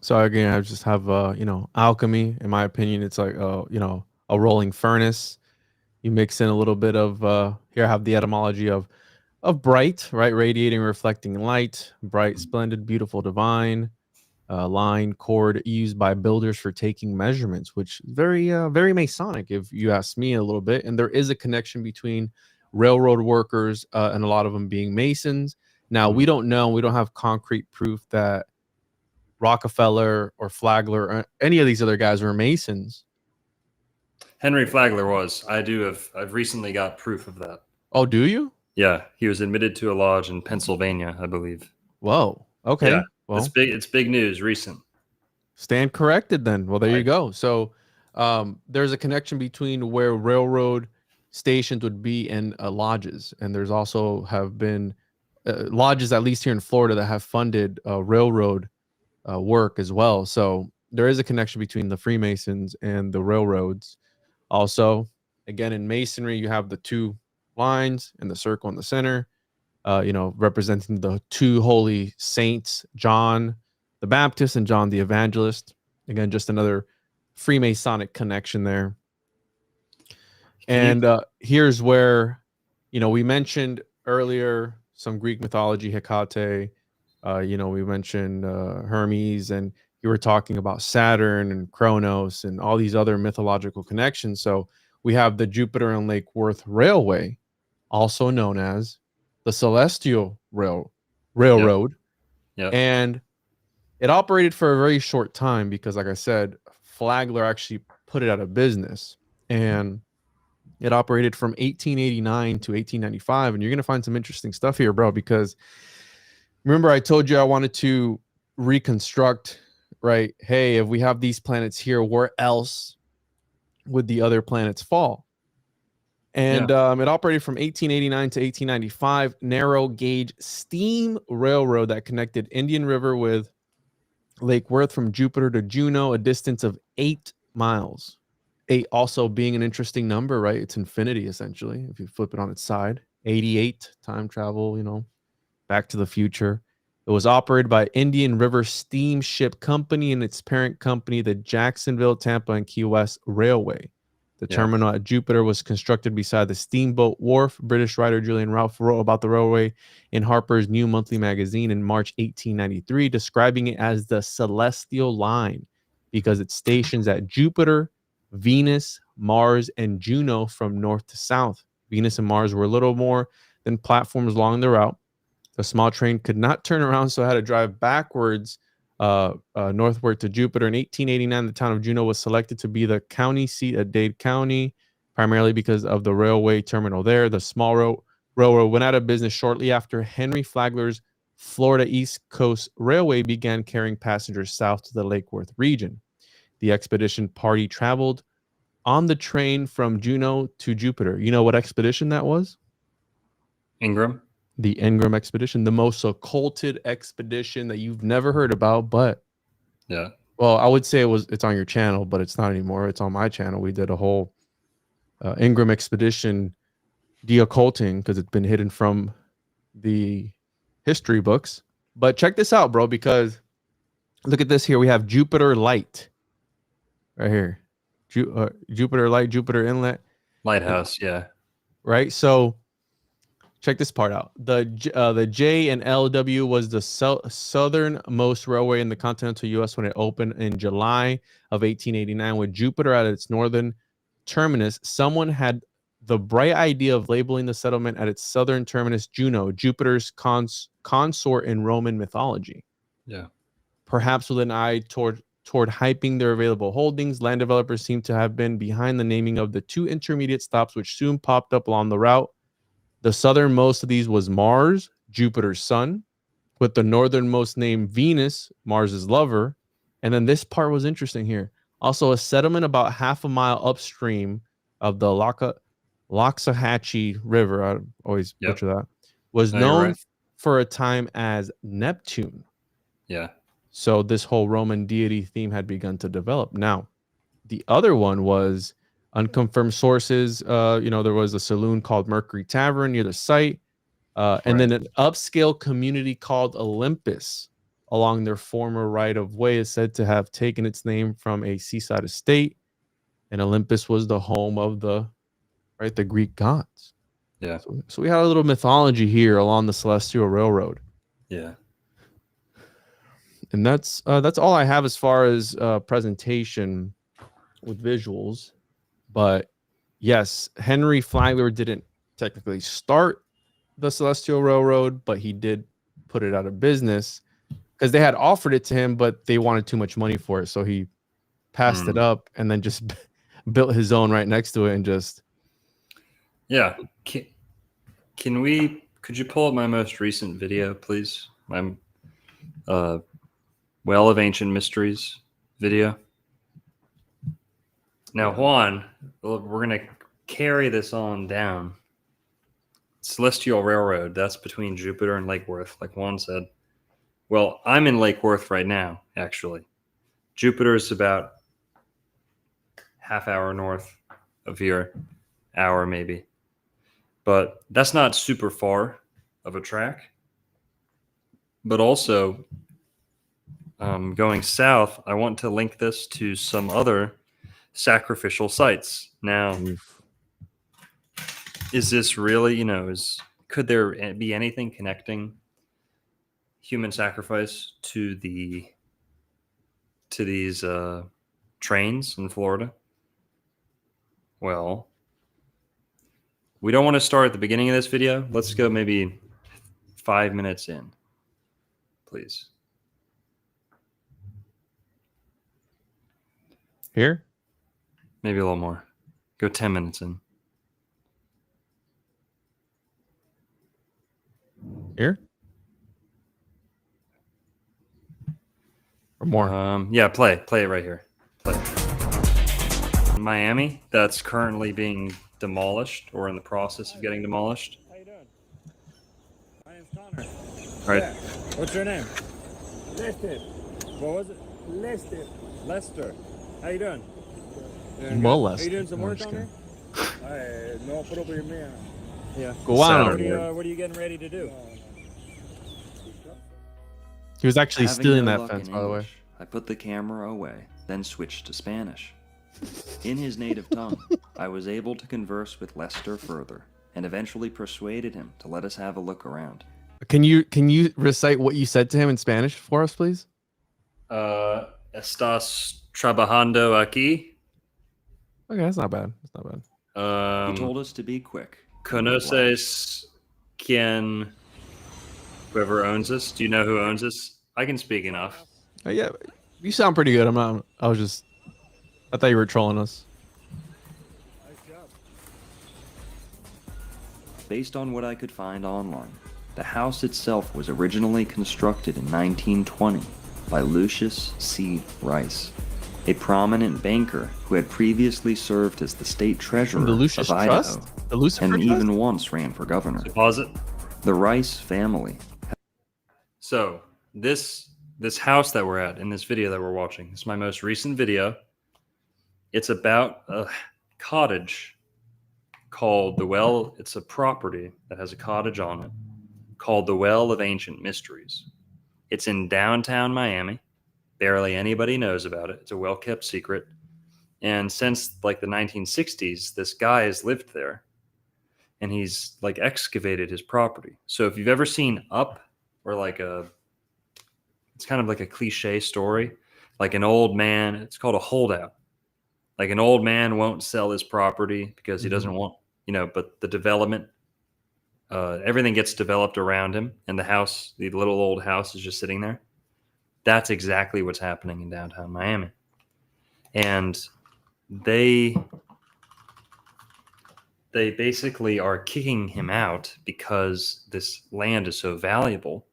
So again, I just have you know, alchemy. In my opinion, it's like you know, a rolling furnace. You mix in a little bit of here I have the etymology of bright, right? Radiating, reflecting light, bright, splendid, beautiful, divine. Line, cord used by builders for taking measurements, which is very Masonic, if you ask me a little bit. And there is a connection between railroad workers and a lot of them being Masons. Now, we don't know, we don't have concrete proof that Rockefeller or Flagler or any of these other guys were Masons. Henry Flagler was. I've recently got proof of that. Oh, do you? Yeah, he was admitted to a lodge in Pennsylvania, I believe. Whoa. Okay. Yeah, well, it's big news, recent. Stand corrected then. Well, there you go. So there's a connection between where railroad stations would be and lodges. And there's also have been lodges, at least here in Florida, that have funded railroad work as well. So there is a connection between the Freemasons and the railroads. Also, again, in Masonry, you have the two lines and the circle in the center, you know, representing the two holy saints, John the Baptist and John the Evangelist. Again, just another Freemasonic connection there. And here's where we mentioned earlier some Greek mythology, Hecate. We mentioned Hermes, and you were talking about Saturn and Kronos and all these other mythological connections. So we have the Jupiter and Lake Worth Railway, also known as the Celestial Railroad. Yep. And it operated for a very short time because, like I said, Flagler actually put it out of business. And it operated from 1889 to 1895. And you're going to find some interesting stuff here, bro, because remember I told you I wanted to reconstruct, right? Hey, if we have these planets here, where else would the other planets fall? And it operated from 1889 to 1895, narrow gauge steam railroad that connected Indian River with Lake Worth from Jupiter to Juno, a distance of 8 miles. 8 also being an interesting number, right? It's infinity, essentially, if you flip it on its side. 88, time travel, Back to the Future. It was operated by Indian River Steamship Company and its parent company, the Jacksonville, Tampa, and Key West Railway. The terminal at Jupiter was constructed beside the steamboat wharf. British writer Julian Ralph wrote about the railway in Harper's New Monthly magazine in March 1893, describing it as the Celestial Line because it stations at Jupiter, Venus, Mars, and Juno from north to south. Venus and Mars were little more than platforms along the route. The small train could not turn around, so it had to drive backwards northward to Jupiter. In 1889, the town of Juneau was selected to be the county seat of Dade County, primarily because of the railway terminal there. The small railroad went out of business shortly after Henry Flagler's Florida East Coast Railway began carrying passengers south to the Lake Worth region. The expedition party traveled on the train from Juneau to Jupiter. You know what expedition that was? Ingram. The Ingram expedition, the most occulted expedition that you've never heard about, but well, I would say it's on your channel, but it's not anymore. It's on my channel. We did a whole Ingram expedition de-occulting because it's been hidden from the history books. But check this out, bro, because look at this here. We have Jupiter Light right here. Jupiter Light, Jupiter Inlet. Lighthouse, Right? So check this part out. The J and LW was the southernmost railway in the continental U.S. when it opened in July of 1889. With Jupiter at its northern terminus, someone had the bright idea of labeling the settlement at its southern terminus Juno, Jupiter's consort in Roman mythology. Perhaps with an eye toward hyping their available holdings, land developers seem to have been behind the naming of the 2 intermediate stops, which soon popped up along the route. The southernmost of these was Mars, Jupiter's son, with the northernmost named Venus, Mars's lover. And then this part was interesting here. Also, a settlement about half a mile upstream of the Loxahatchee River, I always butcher that, was known for a time as Neptune. So this whole Roman deity theme had begun to develop. Now, the other one was unconfirmed sources. There was a saloon called Mercury Tavern near the site. And then an upscale community called Olympus along their former right-of-way is said to have taken its name from a seaside estate. And Olympus was the home of the Greek gods. So we had a little mythology here along the Celestial Railroad. And that's all I have as far as presentation with visuals. But yes, Henry Flagler didn't technically start the Celestial Railroad, but he did put it out of business because they had offered it to him, but they wanted too much money for it. So he passed it up and then just built his own right next to it and just. Could you pull up my most recent video, please? My Well of Ancient Mysteries video. Now, Juan, we're going to carry this on down. Celestial Railroad, that's between Jupiter and Lake Worth, like Juan said. Well, I'm in Lake Worth right now, actually. Jupiter is about half hour north of here, hour maybe. But that's not super far of a track. But also, going south, I want to link this to some other sacrificial sites. Now, is this really, could there be anything connecting human sacrifice to these trains in Florida? Well, we don't want to start at the beginning of this video. Let's go maybe 5 minutes in, please. Here? Maybe a little more. Go 10 minutes in. Here? Or more? Yeah, play it right here. Play it. Miami, that's currently being demolished or in the process of getting demolished. How you doing? My name's Connor. Right. Yeah. What's your name? Lester. What was it? Lester. Lester. How you doing? Molest. Are you doing some work on there? No problema. Yeah. Go on. What are you getting ready to do? He was actually Having stealing no that luck fence, in by the way. English, I put the camera away, then switched to Spanish. In his native tongue, I was able to converse with Lester further, and eventually persuaded him to let us have a look around. Can you recite what you said to him in Spanish for us, please? Estás trabajando aquí? Okay, that's not bad. That's not bad. He told us to be quick. ¿Conoces quién, whoever owns this? Do you know who owns this? I can speak enough. Yeah, you sound pretty good. I thought you were trolling us. Based on what I could find online, the house itself was originally constructed in 1920 by Lucius C. Rice, a prominent banker who had previously served as the state treasurer The Lucius of Idaho, Trust? The Lucifer and Trust? even once ran for governor. So pause it. The Rice family. So this house that we're at in this video that we're watching, this is my most recent video. It's about a cottage called the Well. It's a property that has a cottage on it called the Well of Ancient Mysteries. It's in downtown Miami. Barely anybody knows about it. It's a well-kept secret. And since like the 1960s, this guy has lived there and he's like excavated his property. So if you've ever seen Up, or it's kind of like a cliche story, like an old man, it's called a holdout. Like an old man won't sell his property because he doesn't want, but the development, everything gets developed around him, and the house, the little old house, is just sitting there. That's exactly what's happening in downtown Miami. And they basically are kicking him out because this land is so valuable.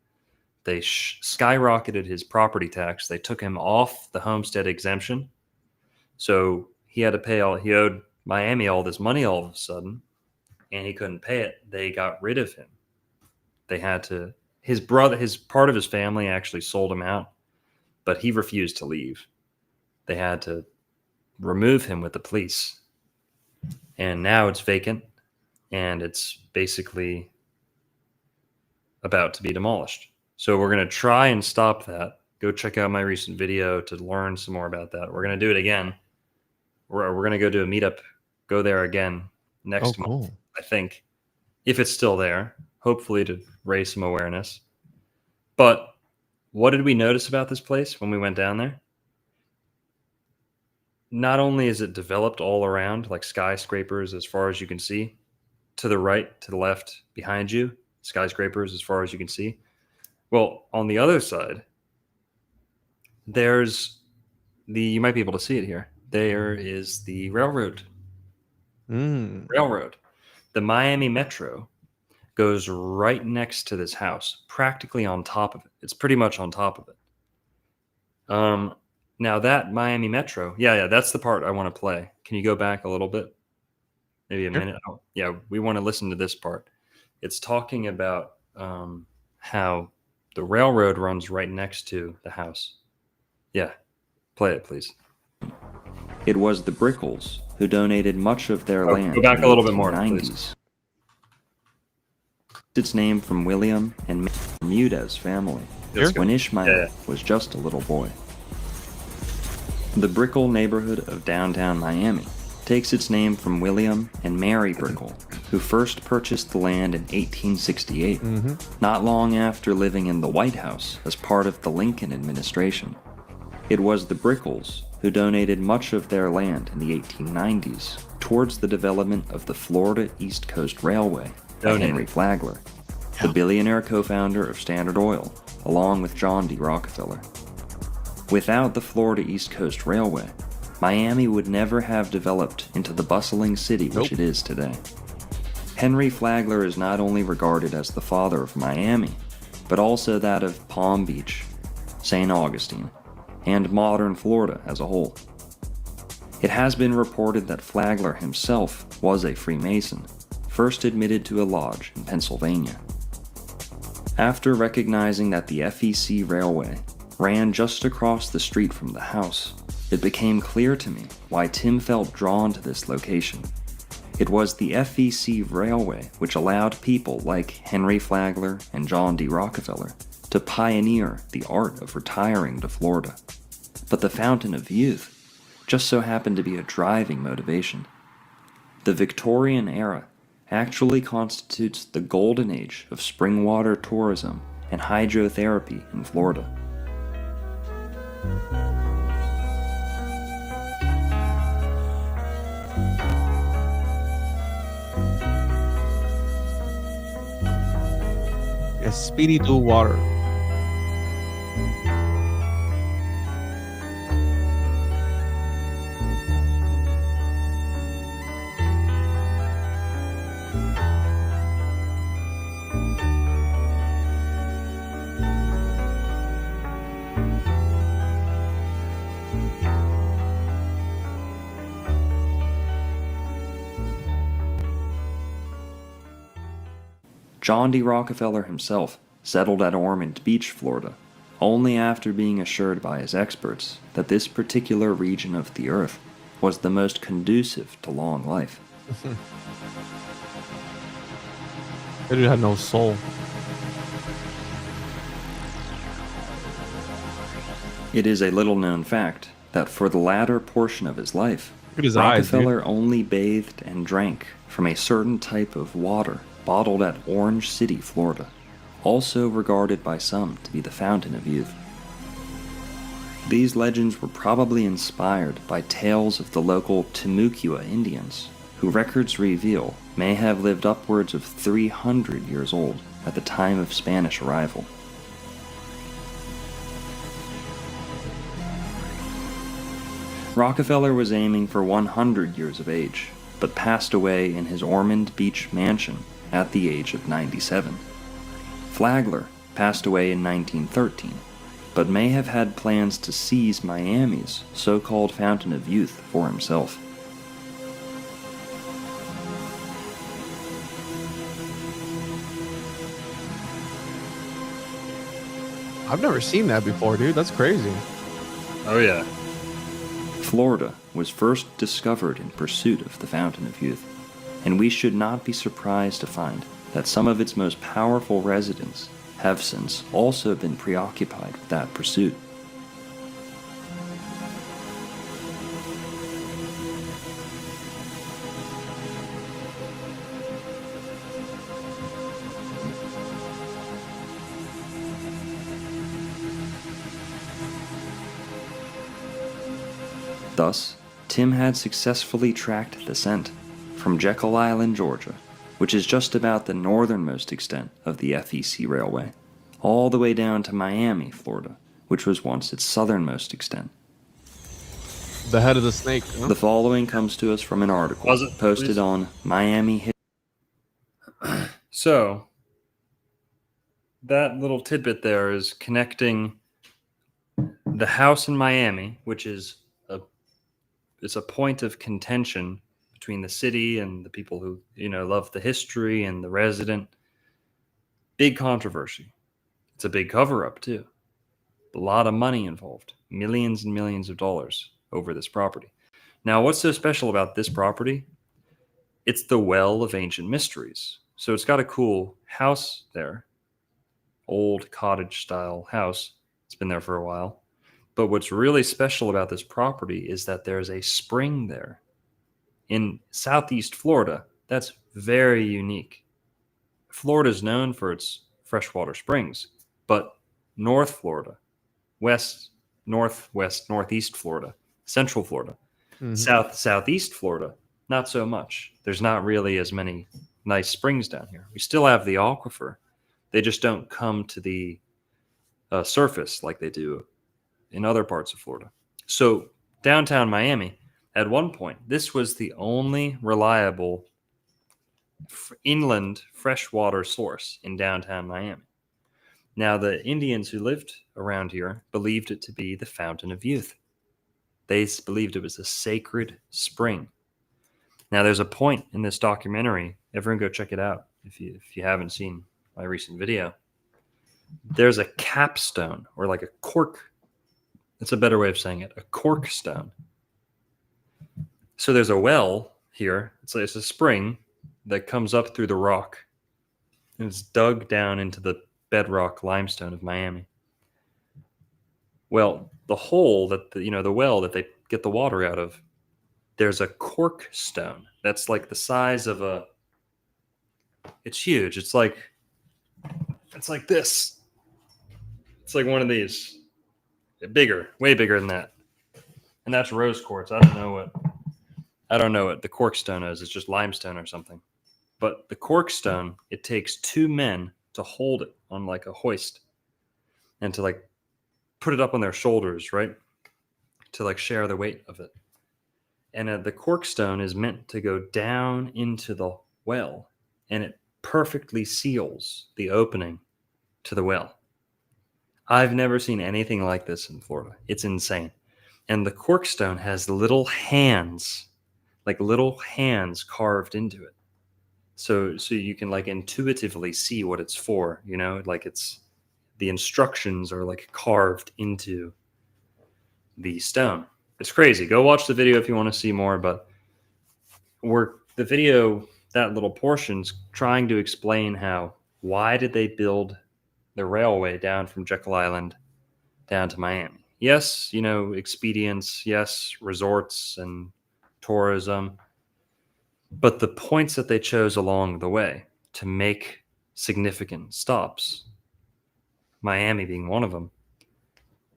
They skyrocketed his property tax. They took him off the homestead exemption. So he had to pay he owed Miami all this money all of a sudden, and he couldn't pay it. They got rid of him. They had to, his part of his family actually sold him out, but he refused to leave. They had to remove him with the police. And now it's vacant, and it's basically about to be demolished. So we're going to try and stop that. Go check out my recent video to learn some more about that. We're going to do it again. We're going to go do a meetup, go there again next month, I think, if it's still there, hopefully to raise some awareness. But what did we notice about this place when we went down there? Not only is it developed all around, like skyscrapers as far as you can see, to the right, to the left, behind you, skyscrapers as far as you can see. Well, on the other side, there's you might be able to see it here. There is the railroad. Railroad. The Miami Metro goes right next to this house, practically on top of it. It's pretty much on top of it. Now that Miami Metro, yeah, that's the part I want to play. Can you go back a little bit? Maybe a minute? Oh, yeah, we want to listen to this part. It's talking about how the railroad runs right next to the house. Yeah, play it, please. It was the Brickles who donated much of their land. Go back a little bit more, 90s. please. Its name from William and Bermudez family, when Ishmael was just a little boy. The Brickell neighborhood of downtown Miami takes its name from William and Mary Brickell, who first purchased the land in 1868, not long after living in the White House as part of the Lincoln administration. It was the Brickells who donated much of their land in the 1890s towards the development of the Florida East Coast Railway by Henry Flagler, the billionaire co-founder of Standard Oil, along with John D. Rockefeller. Without the Florida East Coast Railway, Miami would never have developed into the bustling city which it is today. Henry Flagler is not only regarded as the father of Miami, but also that of Palm Beach, St. Augustine, and modern Florida as a whole. It has been reported that Flagler himself was a Freemason, first admitted to a lodge in Pennsylvania. After recognizing that the FEC Railway ran just across the street from the house, it became clear to me why Tim felt drawn to this location. It was the FEC Railway which allowed people like Henry Flagler and John D. Rockefeller to pioneer the art of retiring to Florida. But the Fountain of Youth just so happened to be a driving motivation. The Victorian era actually constitutes the golden age of spring water tourism and hydrotherapy in Florida. Speedy to water. John D. Rockefeller himself settled at Ormond Beach, Florida, only after being assured by his experts that this particular region of the earth was the most conducive to long life. That dude had no soul. It is a little-known fact that for the latter portion of his life, Look at his eyes, Rockefeller only bathed and drank from a certain type of water bottled at Orange City, Florida, also regarded by some to be the Fountain of Youth. These legends were probably inspired by tales of the local Timucua Indians, who records reveal may have lived upwards of 300 years old at the time of Spanish arrival. Rockefeller was aiming for 100 years of age, but passed away in his Ormond Beach mansion at the age of 97. Flagler passed away in 1913, but may have had plans to seize Miami's so-called Fountain of Youth for himself. I've never seen that before, dude. That's crazy. Oh, yeah. Florida was first discovered in pursuit of the Fountain of Youth, and we should not be surprised to find that some of its most powerful residents have since also been preoccupied with that pursuit. Thus, Tim had successfully tracked the scent from Jekyll Island, Georgia, which is just about the northernmost extent of the FEC Railway, all the way down to Miami, Florida, which was once its southernmost extent. The head of the snake. Huh? The following comes to us from an article posted on Miami. So, that little tidbit there is connecting the house in Miami, which is it's a point of contention between the city and the people who, love the history and the resident. Big controversy. It's a big cover-up, too. A lot of money involved. Millions and millions of dollars over this property. Now, what's so special about this property? It's the Well of Ancient Mysteries. So it's got a cool house there. Old cottage-style house. It's been there for a while. But what's really special about this property is that there's a spring there. In Southeast Florida, that's very unique. Florida is known for its freshwater springs, but North Florida, West, Northwest, Northeast Florida, Central Florida, Southeast Florida, not so much. There's not really as many nice springs down here. We still have the aquifer. They just don't come to the surface like they do in other parts of Florida. So downtown Miami, at one point, this was the only reliable inland freshwater source in downtown Miami. Now, the Indians who lived around here believed it to be the fountain of youth. They believed it was a sacred spring. Now, there's a point in this documentary. Everyone go check it out if you haven't seen my recent video. There's a capstone, or like a cork. That's a better way of saying it. A cork stone. So there's a well here. It's a spring that comes up through the rock. And it's dug down into the bedrock limestone of Miami. Well, the hole that the well that they get the water out of, there's a cork stone that's like the size of a. It's huge. It's like this. It's like one of these. Bigger, way bigger than that. And that's rose quartz. I don't know what the cork stone is. It's just limestone or something. But the cork stone, it takes 2 men to hold it on like a hoist and to like put it up on their shoulders, right? To like share the weight of it. And the cork stone is meant to go down into the well, and it perfectly seals the opening to the well. I've never seen anything like this in Florida. It's insane. And the cork stone has little hands, like little hands carved into it. So you can like intuitively see what it's for, like it's the instructions are like carved into the stone. It's crazy. Go watch the video if you want to see more, but the video, that little portion's trying to explain why did they build the railway down from Jekyll Island down to Miami? Yes, expedience, yes, resorts and tourism. But the points that they chose along the way to make significant stops, Miami being one of them,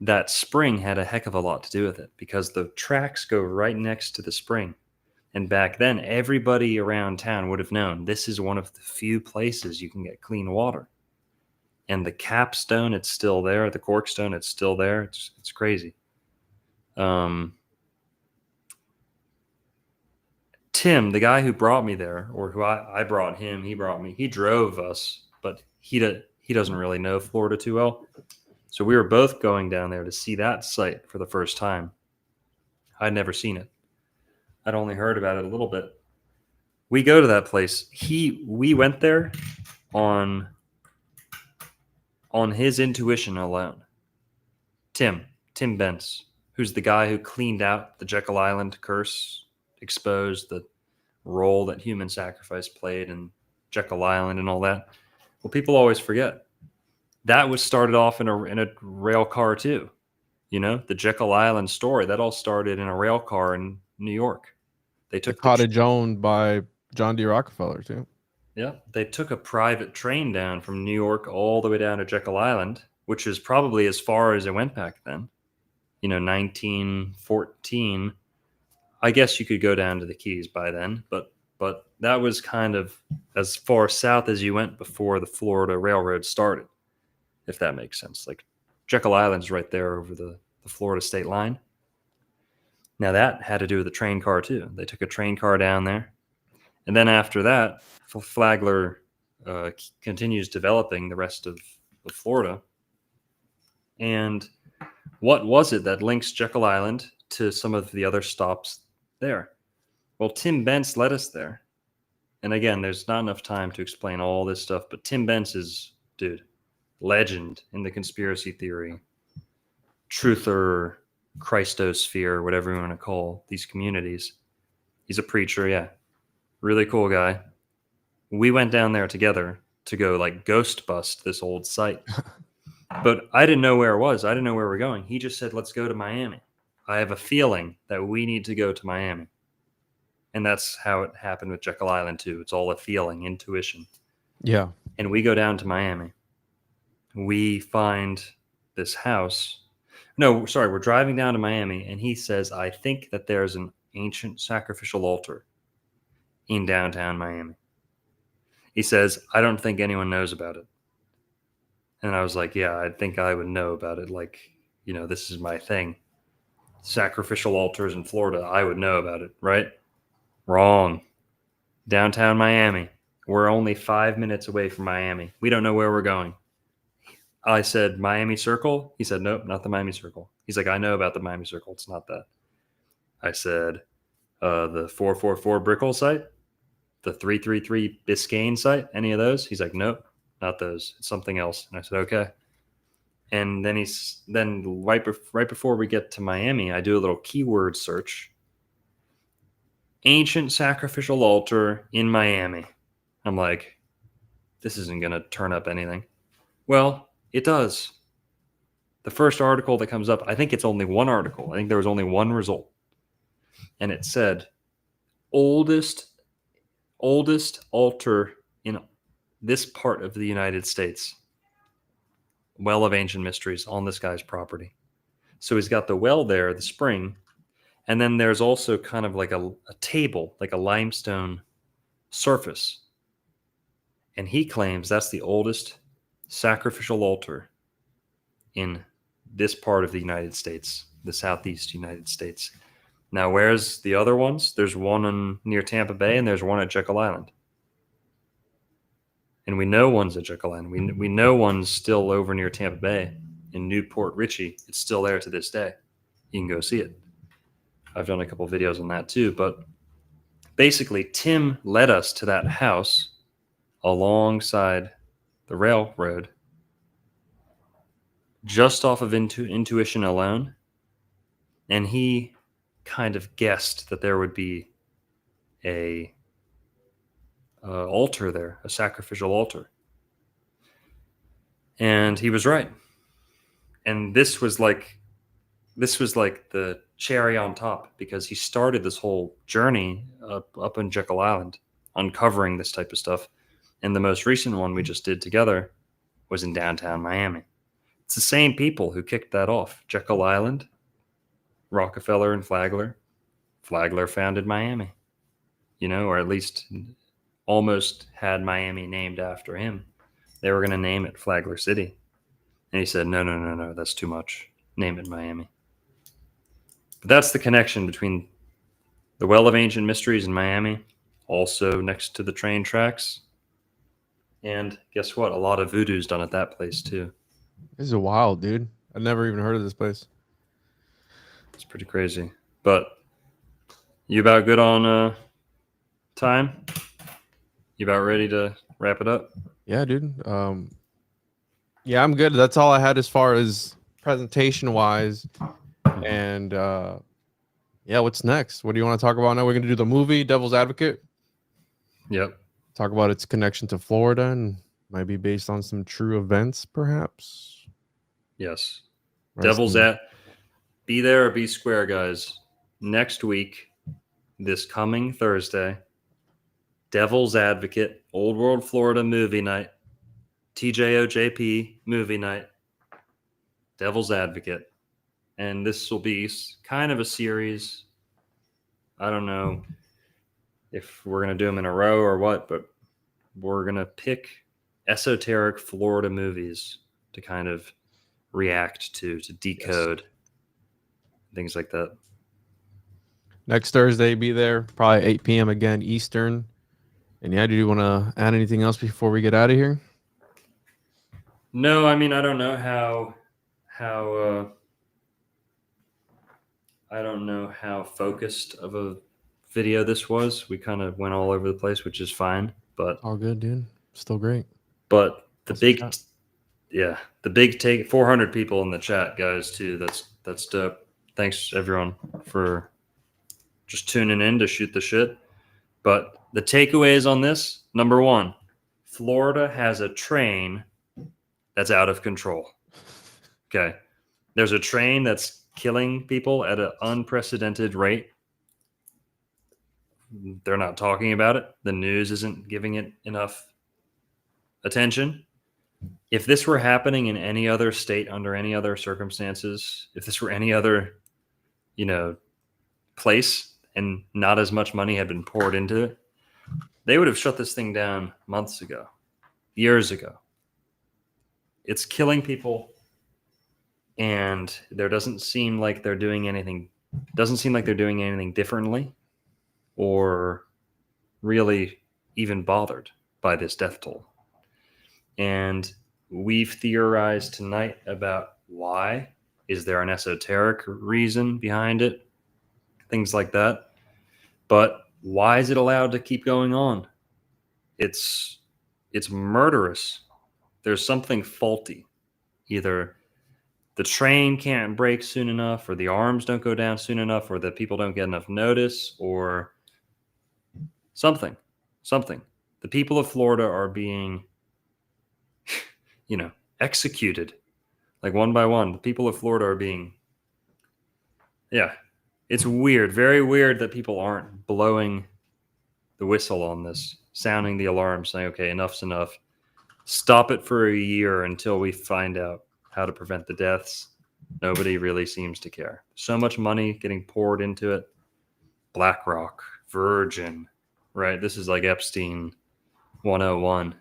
that spring had a heck of a lot to do with it because the tracks go right next to the spring. And back then, everybody around town would have known this is one of the few places you can get clean water. And the capstone, it's still there. The cork stone, it's still there. It's crazy. Tim, the guy who brought me there, or who I brought him, he brought me. He drove us, but he doesn't really know Florida too well. So we were both going down there to see that site for the first time. I'd never seen it. I'd only heard about it a little bit. We go to that place. We went there on his intuition alone. Tim Bence, who's the guy who cleaned out the Jekyll Island curse, exposed the role that human sacrifice played in Jekyll Island and all that. Well, people always forget. That was started off in a rail car too. The Jekyll Island story, that all started in a rail car in New York. They took the cottage owned by John D. Rockefeller too. Yeah, they took a private train down from New York all the way down to Jekyll Island, which is probably as far as it went back then. 1914. I guess you could go down to the Keys by then, but that was kind of as far south as you went before the Florida Railroad started, if that makes sense. Like Jekyll Island's right there over the Florida state line. Now that had to do with the train car too. They took a train car down there. And then after that, Flagler continues developing the rest of Florida. And what was it that links Jekyll Island to some of the other stops there? Well, Tim Bence led us there. And again, there's not enough time to explain all this stuff, but Tim Bence is, legend in the conspiracy theory, truther, Christosphere, whatever you want to call these communities. He's a preacher, yeah. Really cool guy. We went down there together to go like ghost bust this old site. But I didn't know where it was. I didn't know where we're going. He just said, let's go to Miami. I have a feeling that we need to go to Miami. And that's how it happened with Jekyll Island too. It's all a feeling, intuition. Yeah. And we go down to Miami. We find this house. No, sorry, we're driving down to Miami, and he says, I think that there's an ancient sacrificial altar in downtown Miami. He says, I don't think anyone knows about it. And I was like, yeah, I think I would know about it. Like, you know, this is my thing. Sacrificial altars in Florida, I would know about it, right? Wrong. Downtown Miami. We're only 5 minutes away from Miami. We don't know where we're going. I said, Miami Circle? He said, nope, not the Miami Circle. He's like, I know about the Miami Circle. It's not that. I said, the 444 Brickell site? The 333 Biscayne site? Any of those? He's like, nope, not those. It's something else. And I said, okay. And then right before we get to Miami, I do a little keyword search. Ancient sacrificial altar in Miami. I'm like, this isn't going to turn up anything. Well, it does. The first article that comes up, I think it's only one article. I think there was only one result. And it said, oldest altar in this part of the United States. Well of Ancient Mysteries on this guy's property. So he's got the well there, the spring, and then there's also kind of like a table, like a limestone surface. And he claims that's the oldest sacrificial altar in this part of the United States, the Southeast United States. Now, where's the other ones? There's one near Tampa Bay, and there's one at Jekyll Island. And we know one's at Jekyll Island. We know one's still over near Tampa Bay in Newport Richey. It's still there to this day. You can go see it. I've done a couple videos on that too. But basically, Tim led us to that house alongside the railroad, just off of intuition alone. And he kind of guessed that there would be a altar there, a sacrificial altar. And he was right. And this was like the cherry on top, because he started this whole journey up in Jekyll Island, uncovering this type of stuff. And the most recent one we just did together was in downtown Miami. It's the same people who kicked that off. Jekyll Island, Rockefeller and Flagler. Flagler founded Miami, you know, or at least almost had Miami named after him. They were going to name it Flagler City. And he said, no, that's too much. Name it Miami. But that's the connection between the Well of Ancient Mysteries in Miami, also next to the train tracks. And guess what? A lot of voodoo's done at that place too. This is wild, dude. I've never even heard of this place. It's pretty crazy. But you about good on time? You about ready to wrap it up? Yeah, dude. Yeah, I'm good. That's all I had as far as presentation wise. And yeah, what's next? What do you want to talk about now? We're gonna do the movie Devil's Advocate. Yep. Talk about its connection to Florida and might be based on some true events, perhaps. Yes. Right. Devil's at be there or be square, guys. Next week, this coming Thursday, Devil's Advocate, Old World Florida movie night, TJOJP movie night, Devil's Advocate. And this will be kind of a series. I don't know if we're going to do them in a row or what, but we're going to pick esoteric Florida movies to kind of react to decode, things like that. Next Thursday, be there, probably 8 p.m. again, Eastern. And yeah, do you want to add anything else before we get out of here? No, I mean, I don't know how I don't know how focused of a video this was. We kind of went all over the place, which is fine, but all good, dude. Still great. But the big take, 400 people in the chat, guys, too. That's dope. Thanks everyone for just tuning in to shoot the shit. But the takeaways on this, number one, Florida has a train that's out of control. Okay. There's a train that's killing people at an unprecedented rate. they're not talking about it. The news isn't giving it enough attention. If this were happening in any other state under any other circumstances, if this were any other, place and not as much money had been poured into it, they would have shut this thing down months ago, years ago. It's killing people, and there doesn't seem like they're doing anything. Doesn't seem like they're doing anything differently, or really even bothered by this death toll. And we've theorized tonight about why. Is there an esoteric reason behind it? Things like that. But why is it allowed to keep going on? It's murderous. There's something faulty. Either the train can't break soon enough, or the arms don't go down soon enough, or the people don't get enough notice, or something. The people of Florida are being, executed, like one by one. The people of Florida are being, it's weird, very weird that people aren't blowing the whistle on this, sounding the alarm, saying, okay, enough's enough. Stop it for a year until we find out how to prevent the deaths. Nobody really seems to care. So much money getting poured into it. BlackRock, Virgin, right? This is like Epstein 101.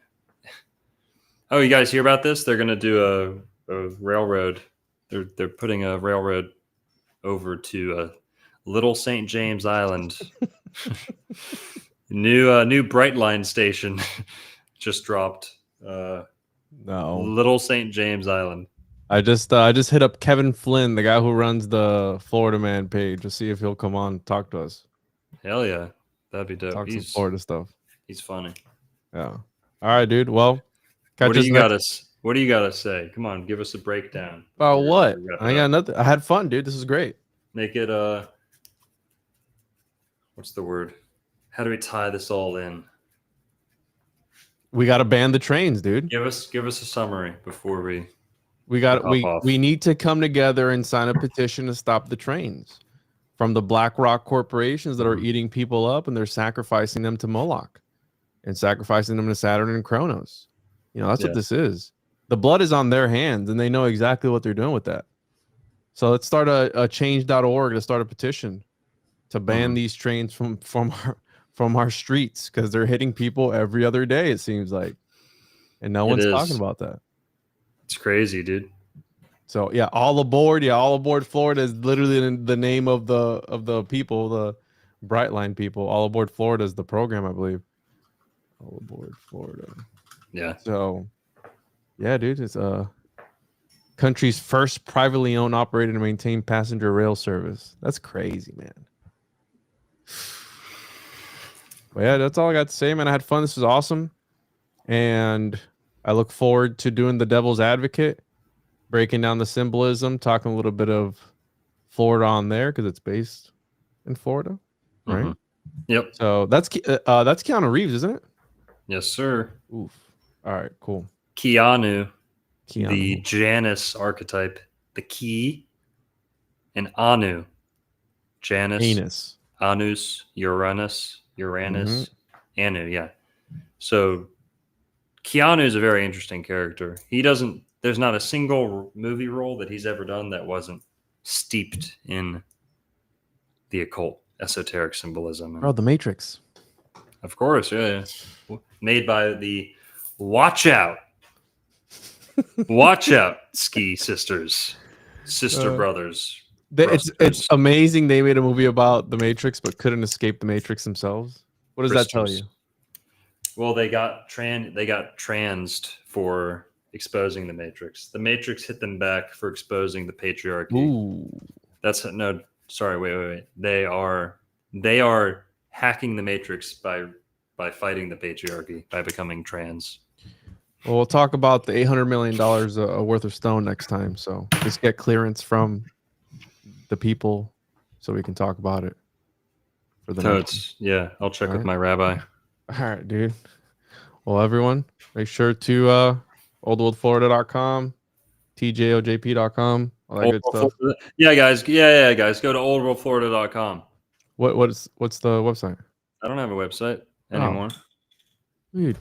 Oh, you guys hear about this? They're going to do a railroad. They're putting a railroad over to Little St. James Island. New Brightline station just dropped. No. Little St. James Island. I just hit up Kevin Flynn, the guy who runs the Florida Man page, to see if he'll come on and talk to us. Hell yeah, that'd be dope. Talk some Florida stuff. He's funny. Yeah. All right, dude. Well, what do you gotta say? Come on, give us a breakdown. About what? I got nothing. I had fun, dude. This is great. Make it what's the word? How do we tie this all in? We got to ban the trains, dude. Give us a summary before we need to come together and sign a petition to stop the trains from the BlackRock corporations that are eating people up, and they're sacrificing them to Moloch and sacrificing them to Saturn and Kronos. That's what this is. The blood is on their hands, and they know exactly what they're doing with that. So let's start a change.org to start a petition to ban these trains from our streets, because they're hitting people every other day, it seems like, and no one's talking about that. It's crazy, dude. So all aboard Florida is literally the name of the people, the Brightline people. All Aboard Florida is the program, I believe. All Aboard Florida. Yeah. So dude, it's country's first privately owned, operated, and maintained passenger rail service. That's crazy, man. But that's all I got to say, man. I had fun. This was awesome. And I look forward to doing the devil's advocate, breaking down the symbolism, talking a little bit of Florida on there, because it's based in Florida, right? Mm-hmm. Yep. So that's Keanu Reeves, isn't it? Yes, sir. Oof. All right, cool. Keanu. The Janus archetype, the key, and Anu. Janus. Anus. Anus, Uranus, Anu, yeah. So Keanu is a very interesting character. There's not a single movie role that he's ever done that wasn't steeped in the occult, esoteric symbolism. The Matrix. Of course, yeah. Made by the Watch Out ski sisters, brothers. It's amazing they made a movie about the Matrix but couldn't escape the Matrix themselves. What does that tell you? Well, they got transed for exposing the Matrix. The Matrix hit them back for exposing the patriarchy. Ooh. Wait. They are hacking the Matrix by fighting the patriarchy, by becoming trans. Well, we'll talk about the $800 million worth of stone next time. So just get clearance from the people so we can talk about it. I'll check with my rabbi. All right, dude. Well, everyone, make sure to oldworldflorida.com, tjojp.com, all that good stuff. Yeah, guys. Go to oldworldflorida.com. What's the website? I don't have a website anymore. Dude.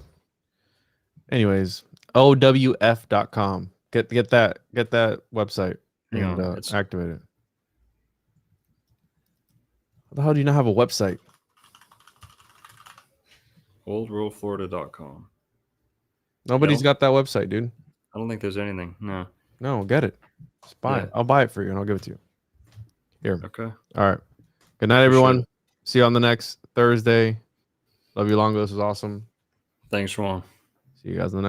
Anyways, owf.com. Get that website Hang and on, it's- activate it. How the hell do you not have a website? oldruralflorida.com. Nobody's No? got that website, dude. I don't think there's anything. No. No, get it. Just buy it. I'll buy it for you and I'll give it to you. Here. Okay. All right. Good night, Appreciate everyone. it. See you on the next Thursday. Love you, Longo. This was awesome. Thanks, Ron. See you guys on the next.